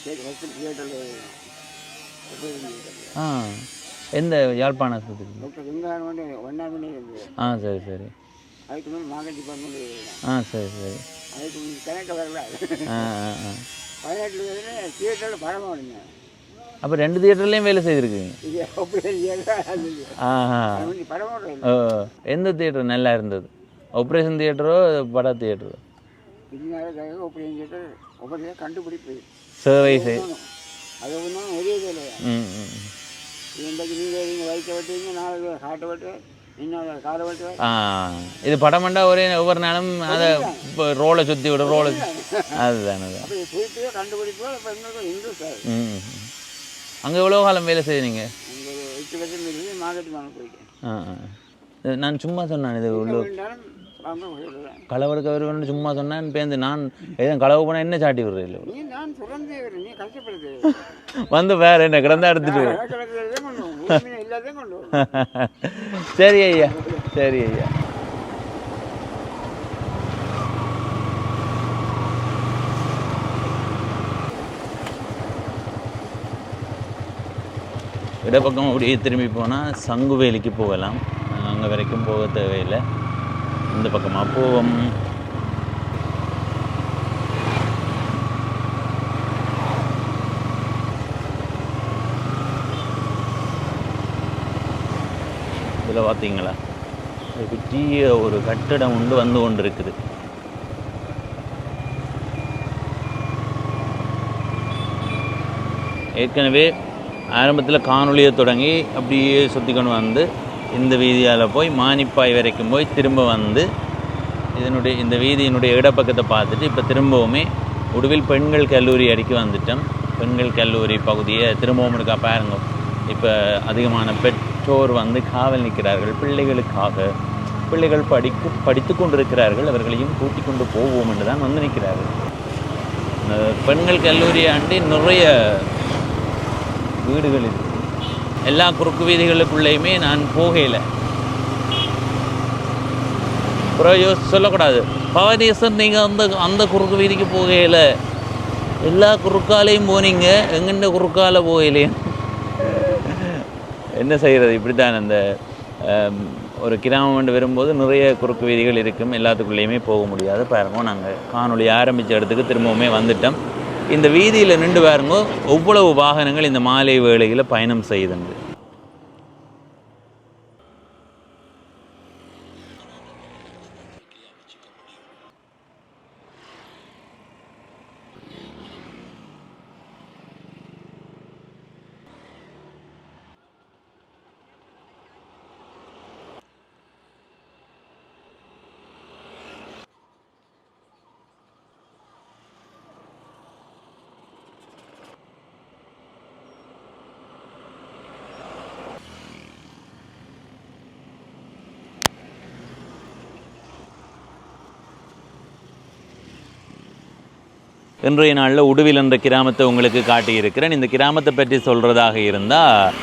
D: சரி ஹாஸ்பிட்டல்
A: எந்த யாழ்ப்பாண ஆஸ்பத்திரி?
D: டாக்டர் வெங்காயம் வந்து 1ஆம் மணி இருந்தது.
A: சரி சரி.
D: அதுக்கு முன்னாடி மார்க்கெட் டிபார்ட்மெண்ட்.
A: சரி சரி.
D: அதுக்கு கணக்கு வரல. 18 தியேட்டரில் படம் ஓடுங்க.
A: அப்போ 2 தியேட்டர்லேயும் வேலை செய்திருக்கீங்க?
D: படம் ஓடுறது
A: எந்த தியேட்டர் நல்லா இருந்தது? ஆப்ரேஷன் தியேட்டரோ பட தியேட்டரோ?
D: ஆப்ரேஷன் தியேட்டர் ஒவ்வொரு கண்டுபிடிப்பு
A: சேவை செய்
D: அது ஒன்றும் ஒரே இல்லையா. இன்றைக்கு நீங்கள் வயிற்ற வெட்டுவீங்க, நாளைக்கு காட்டை வெட்டு, இன்னொரு காரை வெட்டு.
A: இது படம்ண்டா ஒவ்வொரு நாளும் அதை ரோலை சுற்றி விட ரோலை அதுதானே.
D: அப்படி புதுப்பையோ கண்டுபிடிப்போ இப்போ எங்களுக்கு இன்ட்ரெஸ்ட்.
A: அங்கே எவ்வளோ காலம் வேலை செய்யுறீங்க?
D: அங்கே 8 வருஷம் இருக்குது. மார்க்கெட் வாங்க போயிட்டேன்.
A: நான் சும்மா சொன்னேன் இது உள்ள களவெடுக்க வருவேன்னு சும்மா சொன்னேன். பேருந்து நான் எதுவும் களவு போனால் என்ன சாட்டி விடுறேன் இல்லை.
D: நீ நான் சுரந்தே நீ கஷ்டப்படுது
A: வந்து வேற என்ன கிடந்தா எடுத்துட்டு
D: இல்லாதே கொண்டு.
A: சரி ஐயா சரி ஐயா. இடப்பக்கம் அப்படியே திரும்பி போனால் சங்குவேலிக்கு போகலாம். அங்கே வரைக்கும் போக தேவையில்லை. இந்த பக்கமாக போவோம். இதில் பார்த்தீங்களா பெரிய ஒரு கட்டிடம் உண்டு வந்து கொண்டு இருக்குது. ஏற்கனவே ஆரம்பத்தில் காணொலியை தொடங்கி அப்படியே சுற்றி கொண்டு வந்து இந்த வீதியால் போய் மானிப்பாய் வரைக்கும் போய் திரும்ப வந்து இந்த வீதியினுடைய இடப்பக்கத்தை பார்த்துட்டு இப்போ திரும்பவுமே உடுவில் பெண்கள் கல்லூரி அடிக்கி வந்துட்டோம். பெண்கள் கல்லூரி பகுதியை திரும்பவும் இருக்கா பாருங்க. இப்போ அதிகமான பெற்றோர் வந்து காவல் நிற்கிறார்கள் பிள்ளைகளுக்காக. பிள்ளைகள் படித்து கொண்டிருக்கிறார்கள். அவர்களையும் கூட்டிக் கொண்டு போவோம் என்று தான் வந்து நிற்கிறார்கள். பெண்கள் கல்லூரி ஆண்டி நிறைய வீடுகள் இருக்குது. எல்லா குறுக்கு வீதிகளுக்குள்ளேயுமே நான் போகையில் அப்புறம் சொல்லக்கூடாது பவனீசன் நீங்கள் அந்த குறுக்கு வீதிக்கு போகையில் எல்லா குறுக்காலையும் போனீங்க, எங்கெண்ட குறுக்கால போகலையும் என்ன செய்கிறது. இப்படி தான் அந்த ஒரு கிராமம் வரும்போது நிறைய குறுக்கு வீதிகள் இருக்கும். எல்லாத்துக்குள்ளேயுமே போக முடியாது. பாருங்க நாங்கள் காணொலி ஆரம்பித்த இடத்துக்கு திரும்பவுமே வந்துட்டோம். இந்த வீதியில் நின்று பாருங்க எவ்வளவு வாகனங்கள் இந்த மாலை வேளையில் பயணம் செய்யுதுங்க. இன்றைய நாளில் உடுவில் என்ற கிராமத்தை உங்களுக்கு காட்டியிருக்கிறேன். இந்த கிராமத்தை பற்றி சொல்கிறதாக இருந்தால்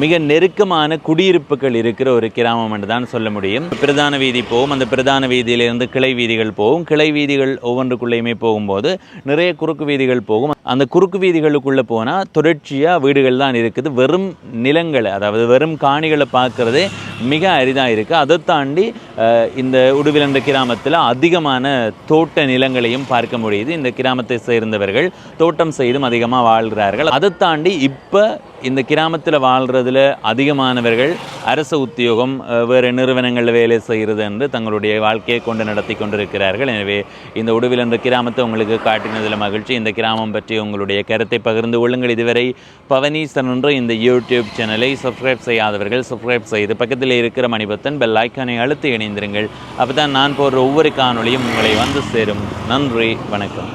A: மிக நெருக்கமான குடியிருப்புகள் இருக்கிற ஒரு கிராமம் என்று தான் சொல்ல முடியும். பிரதான வீதி போகும், அந்த பிரதான வீதியிலிருந்து கிளை வீதிகள் போகும், கிளை வீதிகள் ஒவ்வொன்றுக்குள்ளேயுமே போகும்போது நிறைய குறுக்கு வீதிகள் போகும். அந்த குறுக்கு வீதிகளுக்குள்ளே போனால் தொடர்ச்சியாக வீடுகள் தான் இருக்குது. வெறும் நிலங்களை, அதாவது வெறும் காணிகளை பார்க்குறதே மிக அரிதாக இருக்குது. அதை தாண்டி இந்த உடுவில் என்ற கிராமத்தில் அதிகமான தோட்ட நிலங்களையும் பார்க்க முடியுது. இந்த கிராமத்தை சேர்ந்தவர்கள் தோட்டம் செய்தும் அதிகமாக வாழ்கிறார்கள். அதை தாண்டி இப்போ இந்த கிராமத்தில் வாழ்கிறதுல அதிகமானவர்கள் அரசு உத்தியோகம், வேறு நிறுவனங்களில் வேலை செய்கிறது என்று தங்களுடைய வாழ்க்கையை கொண்டு நடத்தி கொண்டிருக்கிறார்கள். எனவே இந்த உடுவில் என்ற கிராமத்தை உங்களுக்கு காட்டினதில் மகிழ்ச்சி. இந்த கிராமம் பற்றி உங்களுடைய கருத்தை பகிர்ந்து கொள்ளுங்கள். இதுவரை பவனீசன் என்ற இந்த யூடியூப் சேனலை சப்ஸ்கிரைப் செய்யாதவர்கள் சப்ஸ்கிரைப் செய்து பக்கத்தில் இருக்கிற மணிபத்தன் பெல் ஐக்கானை அழுத்தி இணைந்திருங்கள். அப்போ தான் நான் போடுற ஒவ்வொரு காணொளியும் உங்களை வந்து சேரும். நன்றி, வணக்கம்.